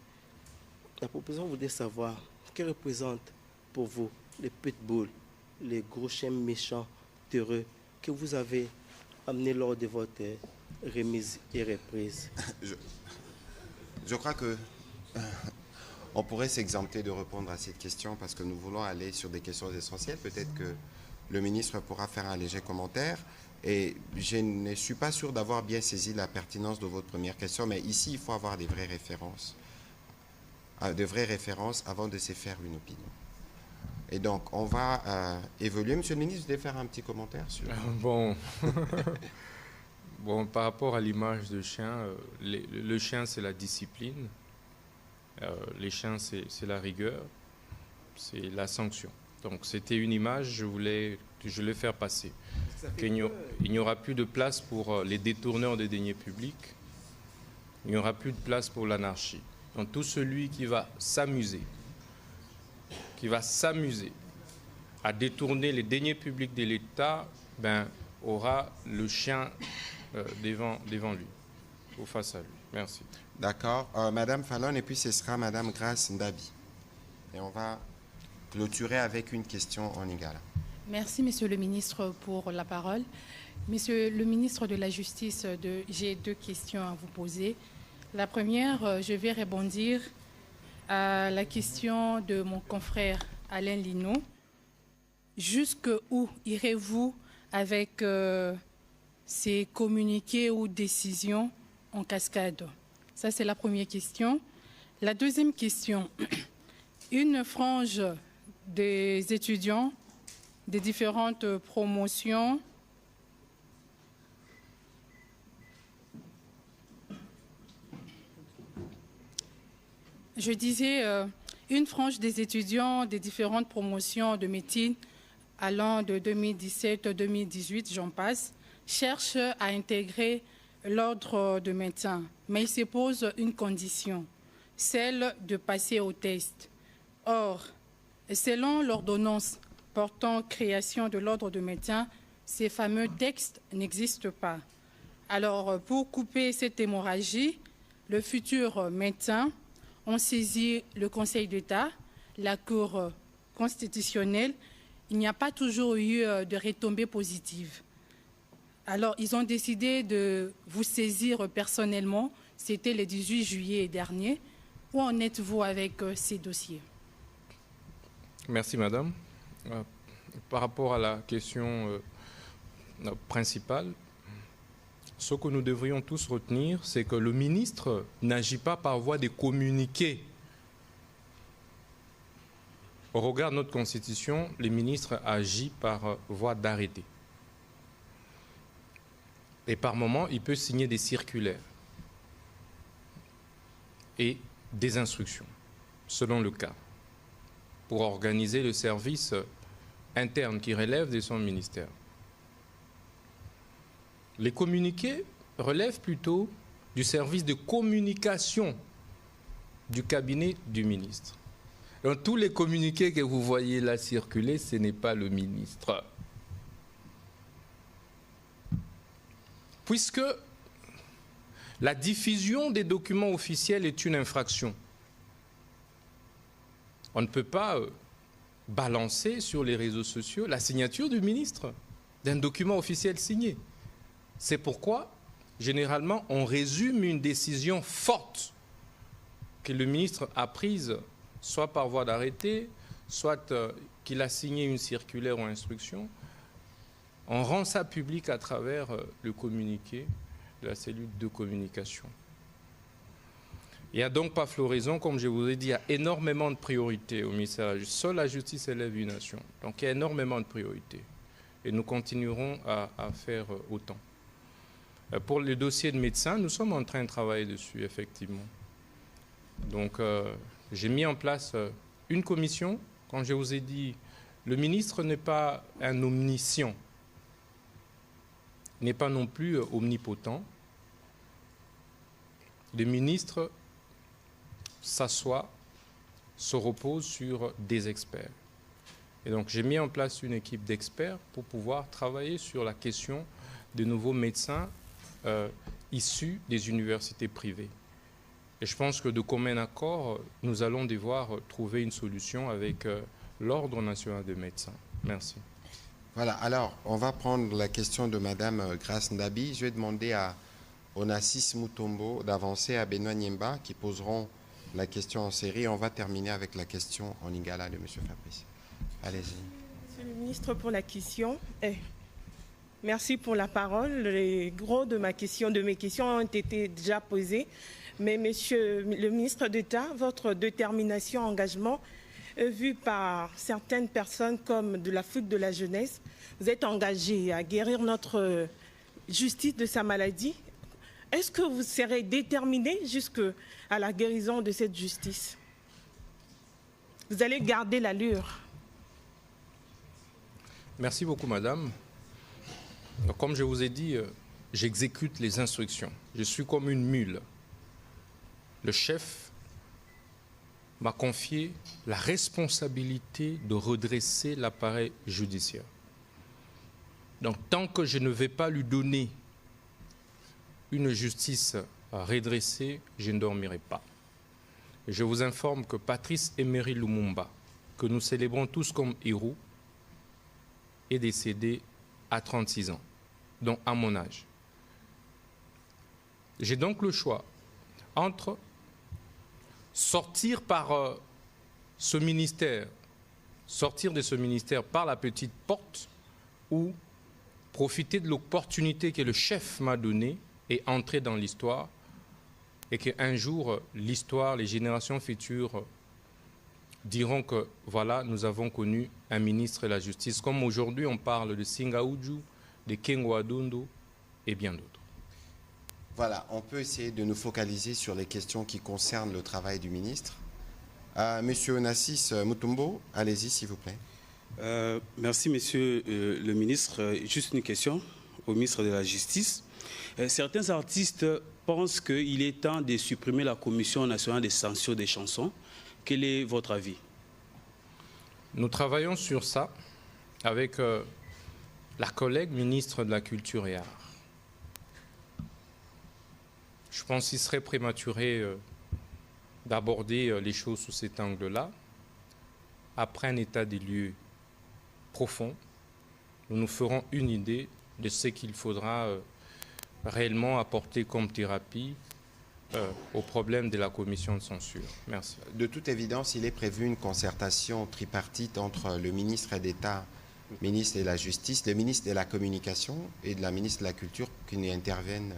La proposition voudrait savoir que représente pour vous les pitbulls, les gros chiens méchants, terreux, que vous avez amenés lors de votre remise et reprise. Je crois que on pourrait s'exempter de répondre à cette question parce que nous voulons aller sur des questions essentielles. Peut-être que le ministre pourra faire un léger commentaire. Et je ne suis pas sûr d'avoir bien saisi la pertinence de votre première question, mais ici, il faut avoir des vraies références. De vraies références avant de se faire une opinion. Et donc, on va évoluer. Monsieur le ministre, vous voulez faire un petit commentaire sur... Bon. Bon, par rapport à l'image de chien, le chien, c'est la discipline. Les chiens, c'est la rigueur. C'est la sanction. Donc, c'était une image, je voulais faire passer. Il n'y aura plus de place pour les détourneurs de deniers publics. Il n'y aura plus de place pour l'anarchie. Donc, tout celui qui va s'amuser à détourner les deniers publics de l'État, aura le chien devant lui, ou face à lui. Merci. D'accord. Madame Fallon, et puis ce sera Madame Grace Ndabi. Et on va clôturer avec une question en Lingala. Merci, Monsieur le ministre, pour la parole. Monsieur le ministre de la Justice, j'ai deux questions à vous poser. La première, je vais rebondir à la question de mon confrère Alain Lino. Jusqu'où irez-vous avec ces communiqués ou décisions en cascade? Ça, c'est la première question. La deuxième question, une frange des étudiants des différentes promotions je disais, une frange des étudiants des différentes promotions de médecine allant de 2017 à 2018, j'en passe, cherche à intégrer l'ordre de médecins. Mais il se pose une condition, celle de passer au test. Or, selon l'ordonnance portant création de l'ordre de médecins, ces fameux textes n'existent pas. Alors, pour couper cette hémorragie, le futur médecin ont saisi le Conseil d'État, la Cour constitutionnelle. Il n'y a pas toujours eu de retombées positives. Alors, ils ont décidé de vous saisir personnellement. C'était le 18 juillet dernier. Où en êtes-vous avec ces dossiers? Merci, madame. Par rapport à la question principale, ce que nous devrions tous retenir, c'est que le ministre n'agit pas par voie de communiqué. Au regard de notre Constitution, le ministre agit par voie d'arrêté. Et par moment, il peut signer des circulaires et des instructions, selon le cas, pour organiser le service interne qui relève de son ministère. Les communiqués relèvent plutôt du service de communication du cabinet du ministre. Dans tous les communiqués que vous voyez là circuler, ce n'est pas le ministre. Puisque la diffusion des documents officiels est une infraction, on ne peut pas balancer sur les réseaux sociaux la signature du ministre d'un document officiel signé. C'est pourquoi, généralement, on résume une décision forte que le ministre a prise soit par voie d'arrêté, soit qu'il a signé une circulaire ou instruction, on rend ça public à travers le communiqué de la cellule de communication. Il n'y a donc pas floraison, comme je vous ai dit, il y a énormément de priorités au ministère de la Justice. Seule la justice élève une nation. Donc il y a énormément de priorités. Et nous continuerons à faire autant. Pour les dossiers de médecins, nous sommes en train de travailler dessus, effectivement. Donc j'ai mis en place une commission. Quand je vous ai dit, le ministre n'est pas un omniscient, n'est pas non plus omnipotent. Le ministre s'assoit, se repose sur des experts. Et donc j'ai mis en place une équipe d'experts pour pouvoir travailler sur la question de nouveaux médecins issus des universités privées. Et je pense que de commun accord, nous allons devoir trouver une solution avec l'Ordre national des médecins. Merci. Voilà, alors on va prendre la question de Madame Grace Ndabi. Je vais demander à Onassis Mutombo d'avancer, à Benoît Niemba qui poseront la question en série. On va terminer avec la question en lingala de M. Fabrice. Allez-y. Monsieur le ministre, pour la question. Merci pour la parole. Les gros de mes questions ont été déjà posées. Mais Monsieur le ministre d'État, votre détermination, engagement, vu par certaines personnes comme de la fuite de la jeunesse, vous êtes engagé à guérir notre justice de sa maladie. Est-ce que vous serez déterminé jusqu'à la guérison de cette justice? Vous allez garder l'allure? Merci beaucoup, madame. Comme je vous ai dit, j'exécute les instructions. Je suis comme une mule. Le chef m'a confié la responsabilité de redresser l'appareil judiciaire. Donc, tant que je ne vais pas lui donner une justice redressée, je ne dormirai pas. Et je vous informe que Patrice Emery Lumumba, que nous célébrons tous comme héros, est décédé à 36 ans, donc à mon âge. J'ai donc le choix entre sortir par ce ministère, sortir de ce ministère par la petite porte ou profiter de l'opportunité que le chef m'a donnée et entrer dans l'histoire et qu'un jour, l'histoire, les générations futures diront que voilà, nous avons connu un ministre de la Justice, comme aujourd'hui on parle de Singa Uju, de Kengo Adondo et bien d'autres. Voilà, on peut essayer de nous focaliser sur les questions qui concernent le travail du ministre. Monsieur Onassis Mutombo, allez-y s'il vous plaît. Merci Monsieur le ministre. Juste une question au ministre de la Justice. Certains artistes pensent qu'il est temps de supprimer la Commission nationale de censure des chansons. Quel est votre avis? Nous travaillons sur ça avec la collègue ministre de la Culture et Arts. Je pense qu'il serait prématuré d'aborder les choses sous cet angle-là. Après un état des lieux profond, nous nous ferons une idée de ce qu'il faudra réellement apporter comme thérapie au problème de la commission de censure. Merci. De toute évidence, il est prévu une concertation tripartite entre le ministre d'État, ministre de la Justice, le ministre de la Communication et de la ministre de la Culture qui interviennent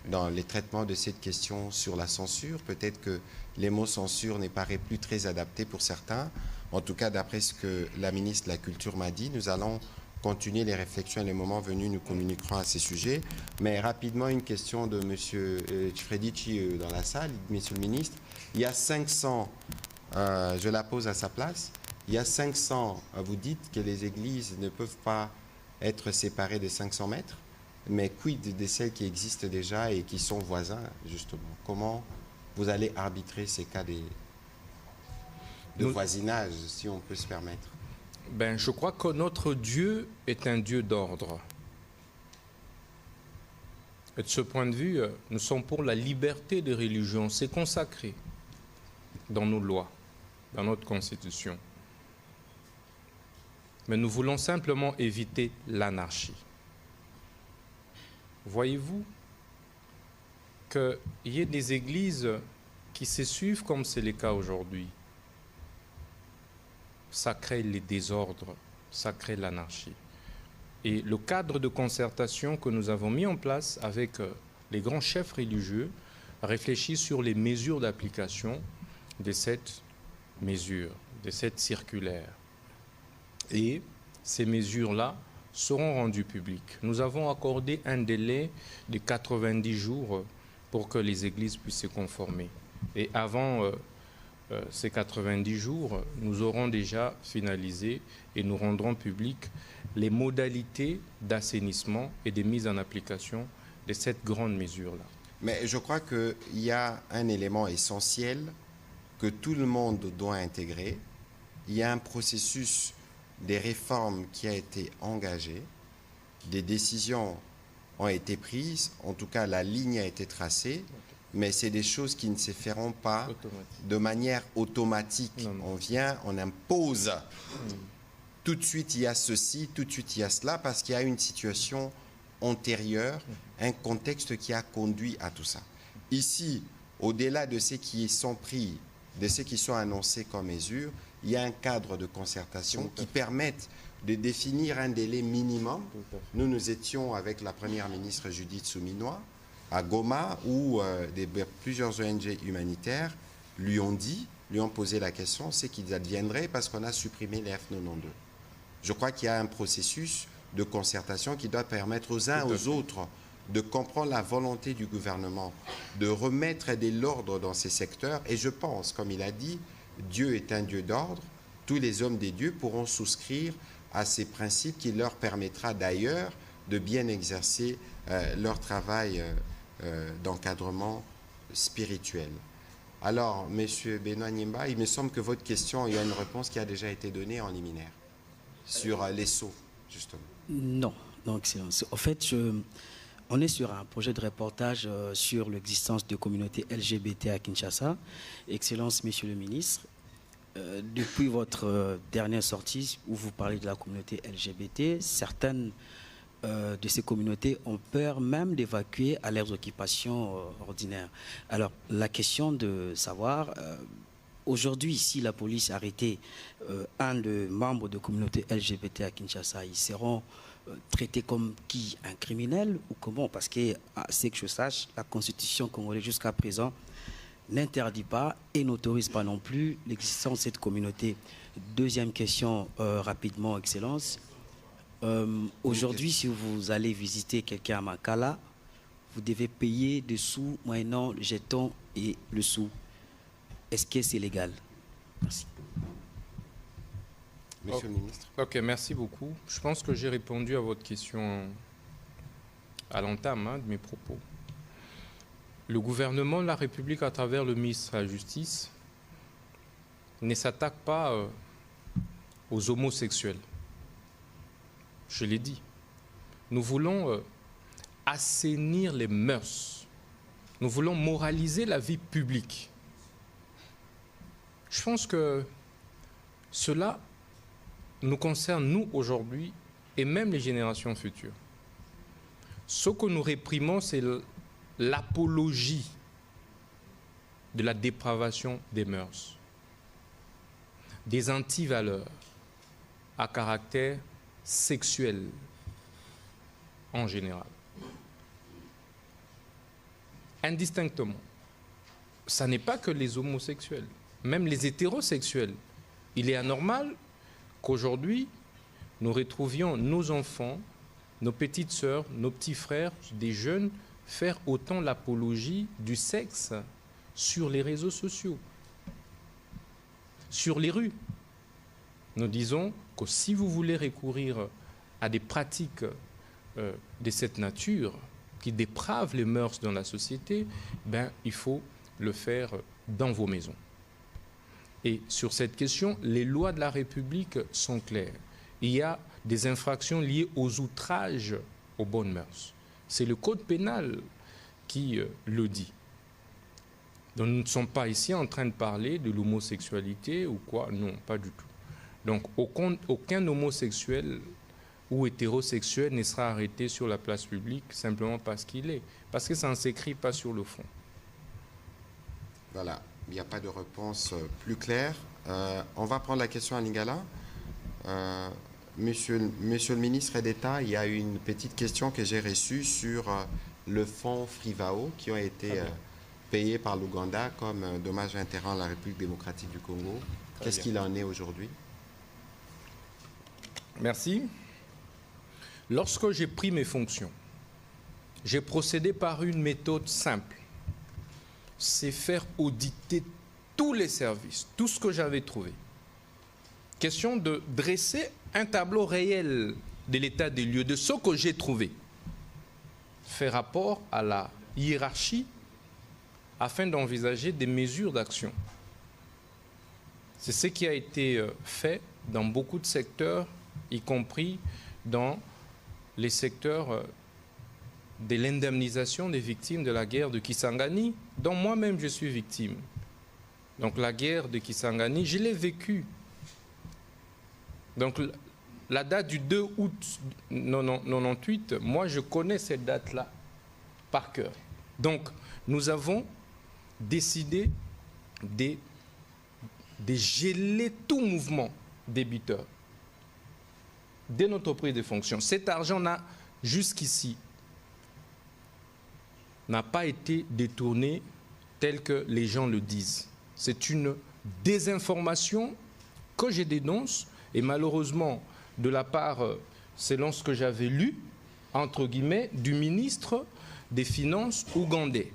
dans les traitements de cette question sur la censure. Peut-être que les mots censure ne paraissent plus très adaptés pour certains. En tout cas, d'après ce que la ministre de la Culture m'a dit, nous allons continuer les réflexions et les moments venus, nous communiquerons à ces sujets. Mais rapidement, une question de M. Tfredici dans la salle. Monsieur le ministre, il y a 500, je la pose à sa place, il y a 500, vous dites que les églises ne peuvent pas être séparées de 500 mètres, mais quid de celles qui existent déjà et qui sont voisins, justement? Comment vous allez arbitrer ces cas de voisinage, si on peut se permettre? Ben, je crois que notre Dieu est un Dieu d'ordre. Et de ce point de vue, nous sommes pour la liberté de religion. C'est consacré dans nos lois, dans notre Constitution. Mais nous voulons simplement éviter l'anarchie. Voyez-vous qu'il y ait des églises qui se suivent comme c'est le cas aujourd'hui. ça crée les désordres, ça crée l'anarchie. Et le cadre de concertation que nous avons mis en place avec les grands chefs religieux réfléchit sur les mesures d'application de cette mesure, de cette circulaire. Et ces mesures-là seront rendues publiques. Nous avons accordé un délai de 90 jours pour que les églises puissent se conformer. Et avant ces 90 jours, nous aurons déjà finalisé et nous rendrons publiques les modalités d'assainissement et de mise en application de cette grande mesure-là. Mais je crois qu'il y a un élément essentiel que tout le monde doit intégrer. Il y a un processus des réformes qui a été engagé, des décisions ont été prises, en tout cas la ligne a été tracée, mais c'est des choses qui ne se feront pas de manière automatique. On vient, on impose. Tout de suite il y a ceci, tout de suite il y a cela, parce qu'il y a une situation antérieure, un contexte qui a conduit à tout ça. Ici, au-delà de ce qui sont pris, de ce qui sont annoncés comme mesures, il y a un cadre de concertation qui permette de définir un délai minimum. Nous étions avec la première ministre Judith Souminois à Goma, où plusieurs ONG humanitaires lui ont posé la question, c'est qu'ils adviendraient parce qu'on a supprimé les F92. Je crois qu'il y a un processus de concertation qui doit permettre aux uns aux autres de comprendre la volonté du gouvernement, de remettre de l'ordre dans ces secteurs. Et je pense, comme il a dit, Dieu est un Dieu d'ordre. Tous les hommes des dieux pourront souscrire à ces principes qui leur permettra d'ailleurs de bien exercer leur travail d'encadrement spirituel. Alors, M. Benoît Nimba, il me semble que votre question, il y a une réponse qui a déjà été donnée en liminaire sur les sceaux, justement. Non, Excellence. En fait, on est sur un projet de reportage sur l'existence de communautés LGBT à Kinshasa. Excellence, Monsieur le ministre, depuis votre dernière sortie où vous parlez de la communauté LGBT, certaines de ces communautés ont peur même d'évacuer à leurs occupations ordinaires. Alors, la question de savoir, aujourd'hui, si la police arrêtait un des membres de communauté LGBT à Kinshasa, ils seront traités comme qui? Un criminel ou comment? Parce que, c'est que je sache, la Constitution congolaise jusqu'à présent n'interdit pas et n'autorise pas non plus l'existence de cette communauté. Deuxième question, rapidement, Excellence. Aujourd'hui, si vous allez visiter quelqu'un à Makala, vous devez payer des sous moyennant le jeton et le sou. Est-ce que c'est légal? Merci. Monsieur le ministre. Ok, merci beaucoup. Je pense que j'ai répondu à votre question à l'entame de mes propos. Le gouvernement de la République, à travers le ministre de la Justice, ne s'attaque pas aux homosexuels. Je l'ai dit. Nous voulons assainir les mœurs. Nous voulons moraliser la vie publique. Je pense que cela nous concerne, nous, aujourd'hui, et même les générations futures. Ce que nous réprimons, c'est l'apologie de la dépravation des mœurs, des antivaleurs à caractère sexuel en général. Indistinctement. Ça n'est pas que les homosexuels, même les hétérosexuels. Il est anormal qu'aujourd'hui, nous retrouvions nos enfants, nos petites sœurs, nos petits frères, des jeunes, faire autant l'apologie du sexe sur les réseaux sociaux, sur les rues. Nous disons que si vous voulez recourir à des pratiques de cette nature qui dépravent les mœurs dans la société, il faut le faire dans vos maisons. Et sur cette question, les lois de la République sont claires. Il y a des infractions liées aux outrages aux bonnes mœurs. C'est le code pénal qui le dit. Donc nous ne sommes pas ici en train de parler de l'homosexualité ou quoi, non, pas du tout. Donc aucun homosexuel ou hétérosexuel ne sera arrêté sur la place publique simplement parce qu'il est. Parce que ça ne s'écrit pas sur le fond. Voilà. Il n'y a pas de réponse plus claire. On va prendre la question à Lingala. Monsieur le ministre d'État, il y a une petite question que j'ai reçue sur le fonds Frivao qui ont été payés par l'Ouganda comme dommage intérêt à la République démocratique du Congo. Qu'est-ce qu'il en est aujourd'hui? Merci. Lorsque j'ai pris mes fonctions, j'ai procédé par une méthode simple. C'est faire auditer tous les services, tout ce que j'avais trouvé. Question de dresser un tableau réel de l'état des lieux, de ce que j'ai trouvé. Faire rapport à la hiérarchie afin d'envisager des mesures d'action. C'est ce qui a été fait dans beaucoup de secteurs, y compris dans les secteurs de l'indemnisation des victimes de la guerre de Kisangani, dont moi-même je suis victime. Donc la guerre de Kisangani, je l'ai vécue. Donc la date du 2 août 1998, moi je connais cette date-là par cœur. Donc nous avons décidé de geler tout mouvement débiteur dès notre prise de fonction. Cet argent jusqu'ici n'a pas été détourné tel que les gens le disent. C'est une désinformation que je dénonce et malheureusement de la part, selon ce que j'avais lu, entre guillemets, du ministre des Finances ougandais.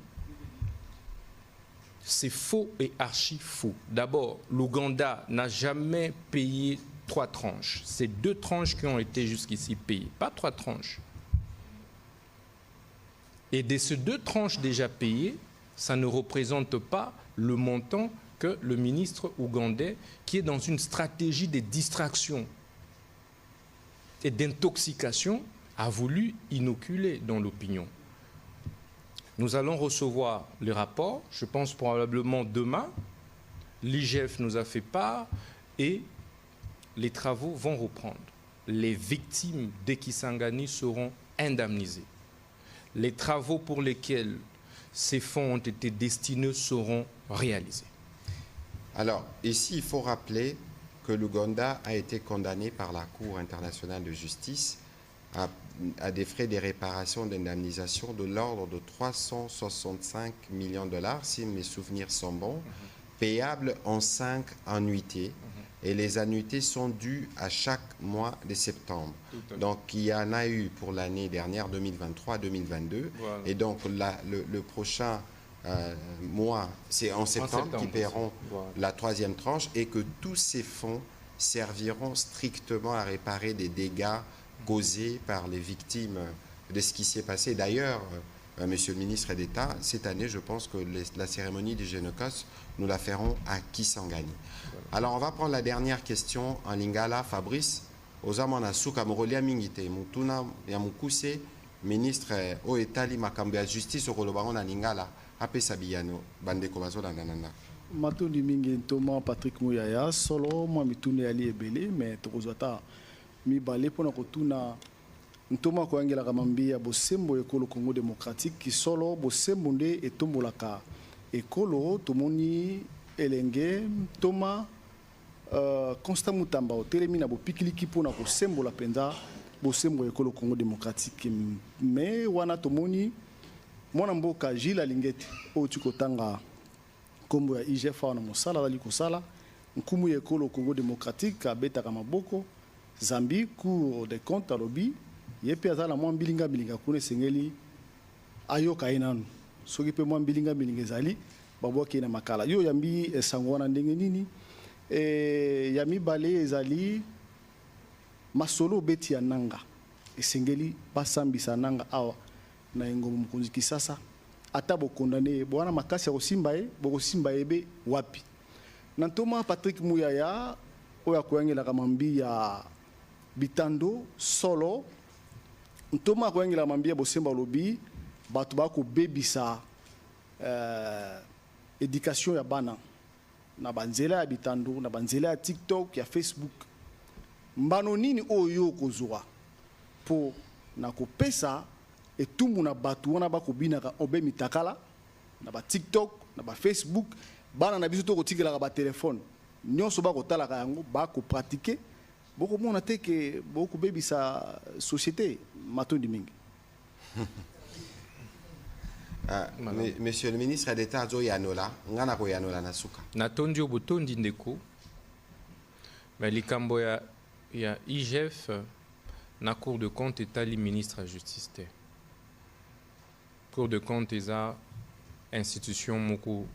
C'est faux et archi faux. D'abord, l'Ouganda n'a jamais payé 3 tranches. C'est 2 tranches qui ont été jusqu'ici payées, pas 3 tranches. Et de ces 2 tranches déjà payées, ça ne représente pas le montant que le ministre ougandais, qui est dans une stratégie de distraction et d'intoxication, a voulu inoculer dans l'opinion. Nous allons recevoir les rapports, je pense probablement demain. L'IGF nous a fait part et les travaux vont reprendre. Les victimes de Kisangani seront indemnisées. Les travaux pour lesquels ces fonds ont été destinés seront réalisés. Alors, ici, il faut rappeler que l'Ouganda a été condamné par la Cour internationale de justice à des frais de réparation d'indemnisation de l'ordre de 365 millions de dollars, si mes souvenirs sont bons, payables en 5 annuités. Et les annuités sont dues à chaque mois de septembre. Donc, il y en a eu pour l'année dernière, 2023-2022. Voilà. Et donc, le prochain mois, c'est en septembre qu'ils paieront la 3e tranche et que tous ces fonds serviront strictement à réparer des dégâts causés par les victimes de ce qui s'est passé. D'ailleurs, Monsieur le ministre d'État, cette année, je pense que la cérémonie du Génocos, nous la ferons à Kisangani. Alors, on va prendre la dernière question en lingala. Fabrice, Ozamana Souka Morolia Mingite, Mutuna Yamukuse, ministre au Etali Makambia Justice au Kolobango na lingala, Ape Sabiyano, Bande Kobazo Landananda. Matundi Mingi Thomas Patrick Mouyaya, solo, moi mitune ali ebele, mais Tokozata mi balé pour na Ntoma Koangela Kamambia, Bosembo Ekolo Congo démocratique, qui solo, Bosembo nde etombolaka Ekolo, Tomoni, Elenge, Thomas, Constant Mutamba, Telemina, Bopikiliki pour na Bosembo la Penda, Bosembo Ekolo Congo démocratique. Mais wana Tomoni, Mwana Mboka, Gilles Alingeti, Otukotanga, Kombo ya IGF na Mosala, Dali Kosala, Nkumu Ekolo Congo démocratique, Abeta Kamaboko, Zambie, Cour des comptes à lobby. Yepe azala mwa bilinga kuna sengeli ayoka inanu soki pe mwa bilinga ezali babwaki na makala yo yambi esango wana ndenge nini yami bale ezali masolo beti ya nanga esengeli basambisa nanga awa na ngombo mukonzi Kisasa ata bokondane bwana makasi ya kosimba bokosimba ebe wapi Nantoma Patrick Mouyaya oya koyangela kamambi ya bitando solo Ntoma koyangela mambia bosemba lobi batu bako bebisa éducation ya bana na banzela ya bitando na banzela ya TikTok ya Facebook mbano nini oyo kozwa po na kopesa etumbu na batu wana bako binaka obe mitakala na ba TikTok na ba Facebook bana na biso to kotikela ba telefone nyonso bakotalaka yango bakopratique bokomona te ke bokobebisa société matondi mingi. Monsieur le ministre d'État azo yanola ngana ko yanola na suka natondi obotondi ndeko mais likambo ya IGF na Cour de compte etali ministre ya justice te. Cour de compte eza institution moko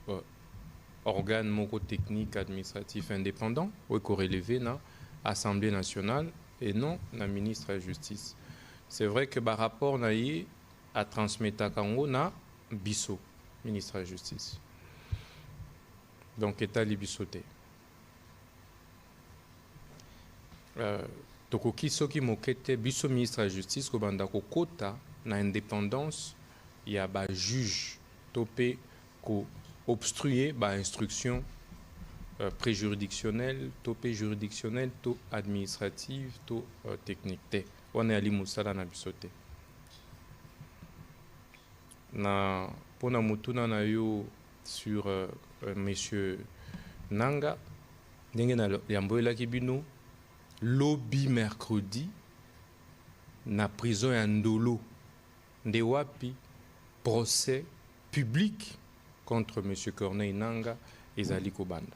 organe moko technique administratif indépendant ou corrélevé na Assemblée nationale et non na ministre ya justice. C'est vrai que par rapport na ye a transmettre kango na biso ministre ya justice. Donc etali biso te. Tokoki soki mokete biso ministre ya justice ko banda ko kota na indépendance ya ba juge topé ko obstruer ba instruction préjuridictionnelle, topé juridictionnelle, to administrative, to technique te. On est ali musala na biso te. Na pona mutuna na yo sur monsieur Nanga ndenge na yamboela kibino lobby mercredi na prison ya Ndolo nde wapi procès public contre M. Corneille Nanga ezali kobanda.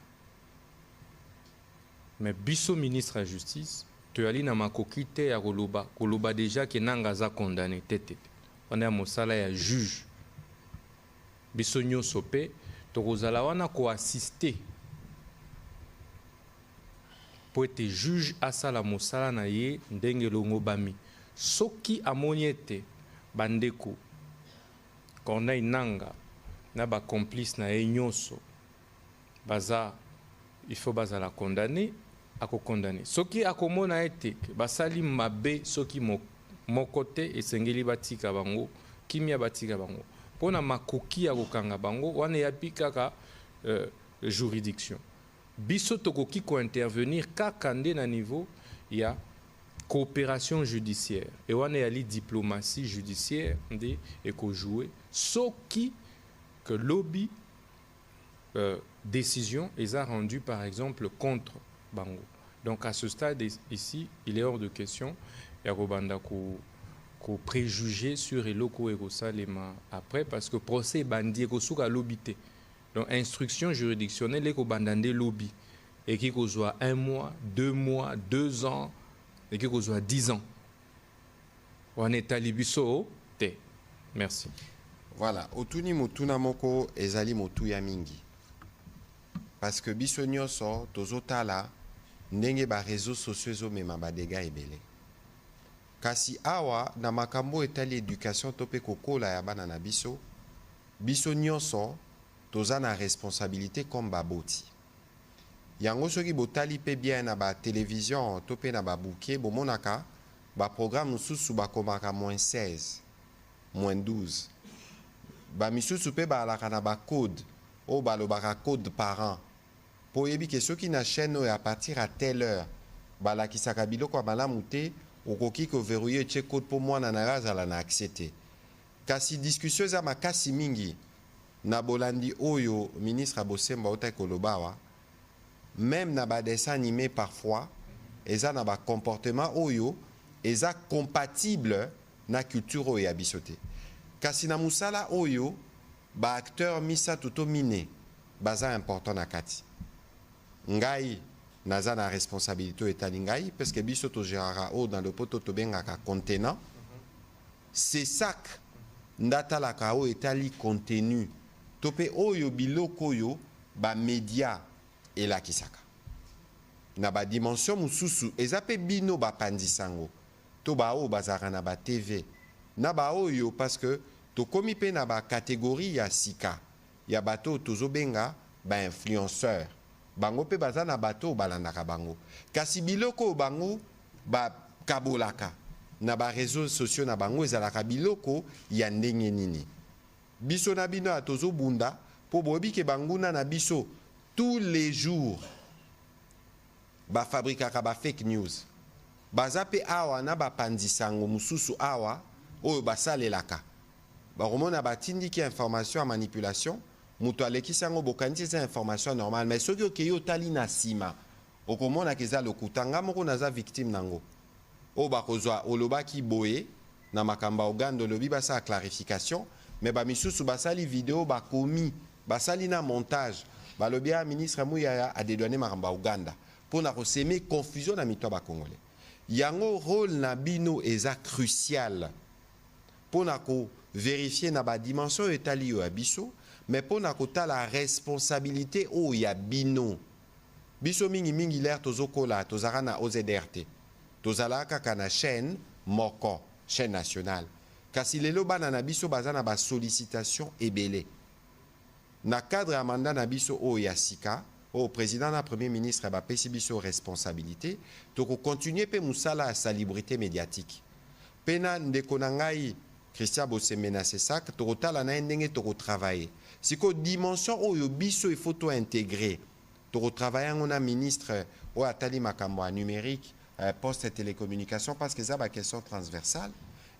Mais biso ministre de la justice to ali na makoki te ya koloba déjà que Nanga za condamné tete. On est à mosala ya juge. Biso nyonso pe to kozala wana ko assister pour être juge asala mosala na ye ndenge longo bami. Soki amoniete bandeko Corneille Nanga na ba complice na ye nyonso baza il faut bazala condamné ako condamné. Soki akomona ete basali mabe soki mokote esengeli batika bango kimia batika bango pona makoki ya kokanga bango wana yapi kaka juridiction. Biso tokoki ko intervenir kaka nde na niveau ya coopération judiciaire et wana yali diplomatie judiciaire nde eko jouer soki que lobby décision est rendue par exemple contre bango. Donc à ce stade ici, il est hors de question ya kobanda ko préjuger sur eloko ekosalema après parce que procès bandi ekosuka lobby te. Donc instruction juridictionnelle eko bandande lobby et qui kozwa 1 mois, 2 mois, 2 ans et qui kozwa 10 ans. On est à libiso te. Merci. Voilà, otuni mutuna moko ezali motu ya mingi. Parce que biso nyonso tozotala ndenge ba réseaux sociaux ezomema ba dégâts ebele. Kasi awa na makambo etali éducation tope kokola ya bana na biso, biso nyonso toza na responsabilité comme baboti. Yango soki botali pe bien na ba télévision tope na ba bouquet bomonaka ba programme mususu bakomaka -16, -12. Ba misusu pe ba alaka na ba code o balobaka code parent. Po yebi ke soki na chaîne à partir à telle heure balakisaka biloko ya malamu te okoki ko verrouiller che code po mwana na razala na accepter. Kasi discussion za makasi mingi na bolandi oyo ministre Abosemba ota kolobawa même na ba dessin animé parfois eza na ba comportement oyo eza compatible na culture oyo ya bisote. Kasi na musala oyo ba acteur misa tuto mine baza important na kati. Ngai naza na responsabilité etali ngai parce que biso to gérera o dans le poto to bengaka contenant. C'est sac ndata la kao etali contenu topé oyo biloko yo ba média et la kisaka. Na ba dimension mususu ezape bino ba pandisango. To ba o bazara na ba TV. Na ba oyo parce que to komi pe na ba catégorie ya sika. Ya bato tozo benga ba influenceur. Bango pe baza na bato balandaka bango. Kasi biloko bango ba kabolaka. Na ba réseaux sociaux na bango ezalaka biloko ya ndenge nini. Biso na bino atozo bunda po bobi ke banguna na biso tous les jours ba fabrikaka ba fake news. Baza pe awa na ba pandisango mususu awa oyo basalelaka. Ba romona batindi ki information à manipulation mutu alekisi yango bokanisi eza information normale mais soki okei otali na nsima okomonaka eza lokuta nga moko naza victime nango oyo bakozwa olobaki boye na makambo ya Uganda olobi basala clarification mais bamisusu basali video bakomi basali na montage balobi ya ministre Muyaya adédouané makambo ya Uganda mpona koseme confusion na mito ya bakongolais yango rôle na bino eza crucial mpona kovérifie na badimension oyo etali yo ya biso mais mpona kotala responsabilité oyo ya bino biso mingi l'air tozokola tozalaka na OZRT tozalaka kaka na chaîne moko chaîne nationale kasi lelo bana na biso baza na basollicitation ebele na cadre ya mandat na biso oyo ya sika oyo président na premier ministre bapesi biso responsabilité tokokontinue mpe mosala ya salubrité médiatique mpe na ndeko na ngai Christian Bosemena Sesak tokotala na ye ndenge tokotravaille siko dimension oyo biso il faut to intégrer tokotravaille yango na ministre oyo atali makambo ya numérique poste et télécommunication parce que eza baquestion transversale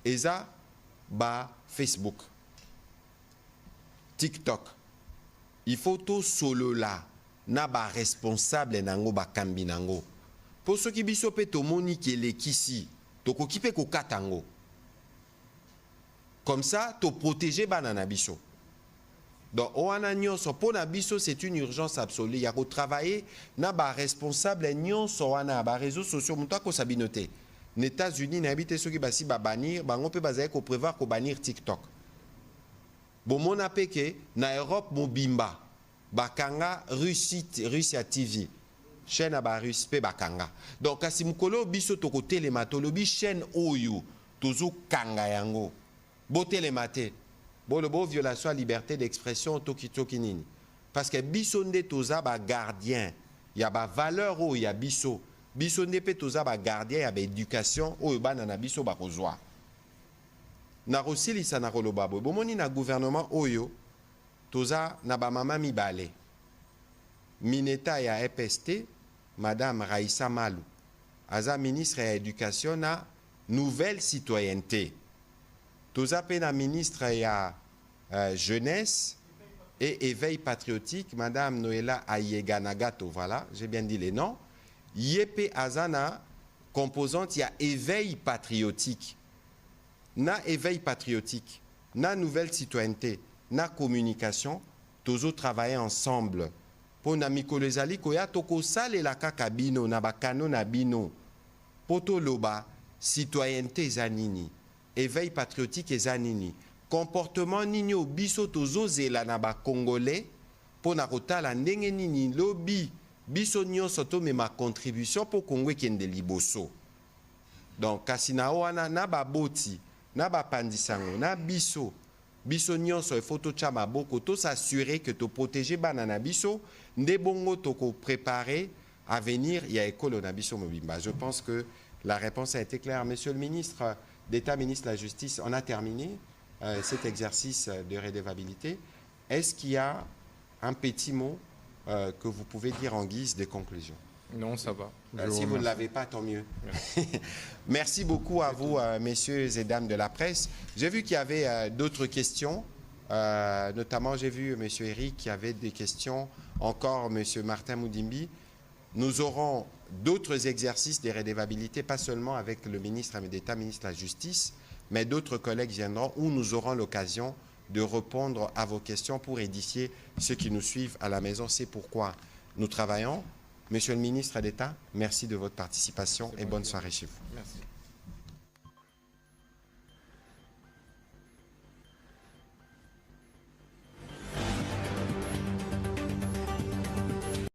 eza Facebook TikTok il faut to solola na responsable nango bakambi nango po soki biso pe tomoni kelekisi tokoki pe kokata yango comme ça to protéger bana na biso. Donc, oana nyonso pona biso c'est une urgence absolue. Il y a ko travailler na ba responsable nyonso wana ba réseaux sociaux muta ko sabinote. Les États-Unis n'habite ceux qui basi ba bannir, bango pe bazaye ko prévoir ko bannir TikTok. Bon mona peke na Europe mobimba bakanga Russia TV. Chaîne à ba Russie pe bakanga. Donc kasi mukolo biso to ko télématologie chaîne oyo tozo kanga yango. Bo télématé. Bon, le beau violation à la liberté d'expression, toki nini. Parce que bisonde toza ba gardien, il y a ba valeur où il y a biso. Bisonde pe toza ba gardien, il y a ba éducation où il y a biso ba kozwa. Na rosili sa na kolobabo. Bomoni na gouvernement oyo toza na ba mama mibale. Mineta ya EPST, Madame Raissa Malou. Aza ministre ya éducation na nouvelle citoyenneté. Toza pena ministre ya jeunesse et éveil patriotique, Madame Noëlla Ayeganagato, voilà, j'ai bien dit les noms. Yepe Azana, composante, il y a éveil patriotique. Na éveil patriotique, na nouvelle citoyenneté, na communication, tozo travailler ensemble. Pour na mikolezali koya toko sale la kakabino, na bakano na bino. Poto loba, citoyenneté zanini. Éveil patriotique et zanini. Comportement nini biso tozozela na ba congolais pour na kotala ndenge nini lobby biso nyonso to me ma contribution pour Congo kende liboso. Donc kasina wana na ba boti na ba pandisango na biso nyonso il faut to chama boko to s'assurer que to protéger banana biso nde bongo to ko préparer à venir ya ekolo na biso mobimba. Je pense que la réponse a été claire. Monsieur le ministre d'État, ministre de la Justice, on a terminé cet exercice de redevabilité. Est-ce qu'il y a un petit mot que vous pouvez dire en guise de conclusion? Non, ça va. Si vous ne l'avez pas, tant mieux. Merci, Merci beaucoup à vous, messieurs et dames de la presse. J'ai vu qu'il y avait d'autres questions. Notamment, j'ai vu M. Eric qui avait des questions. Encore M. Martin Moudimbi. Nous aurons d'autres exercices de redevabilité, pas seulement avec le ministre d'État, ministre de la Justice, mais d'autres collègues viendront où nous aurons l'occasion de répondre à vos questions pour édifier ceux qui nous suivent à la maison. C'est pourquoi nous travaillons. Monsieur le ministre d'État, merci de votre participation et bonne soirée chez vous. Merci.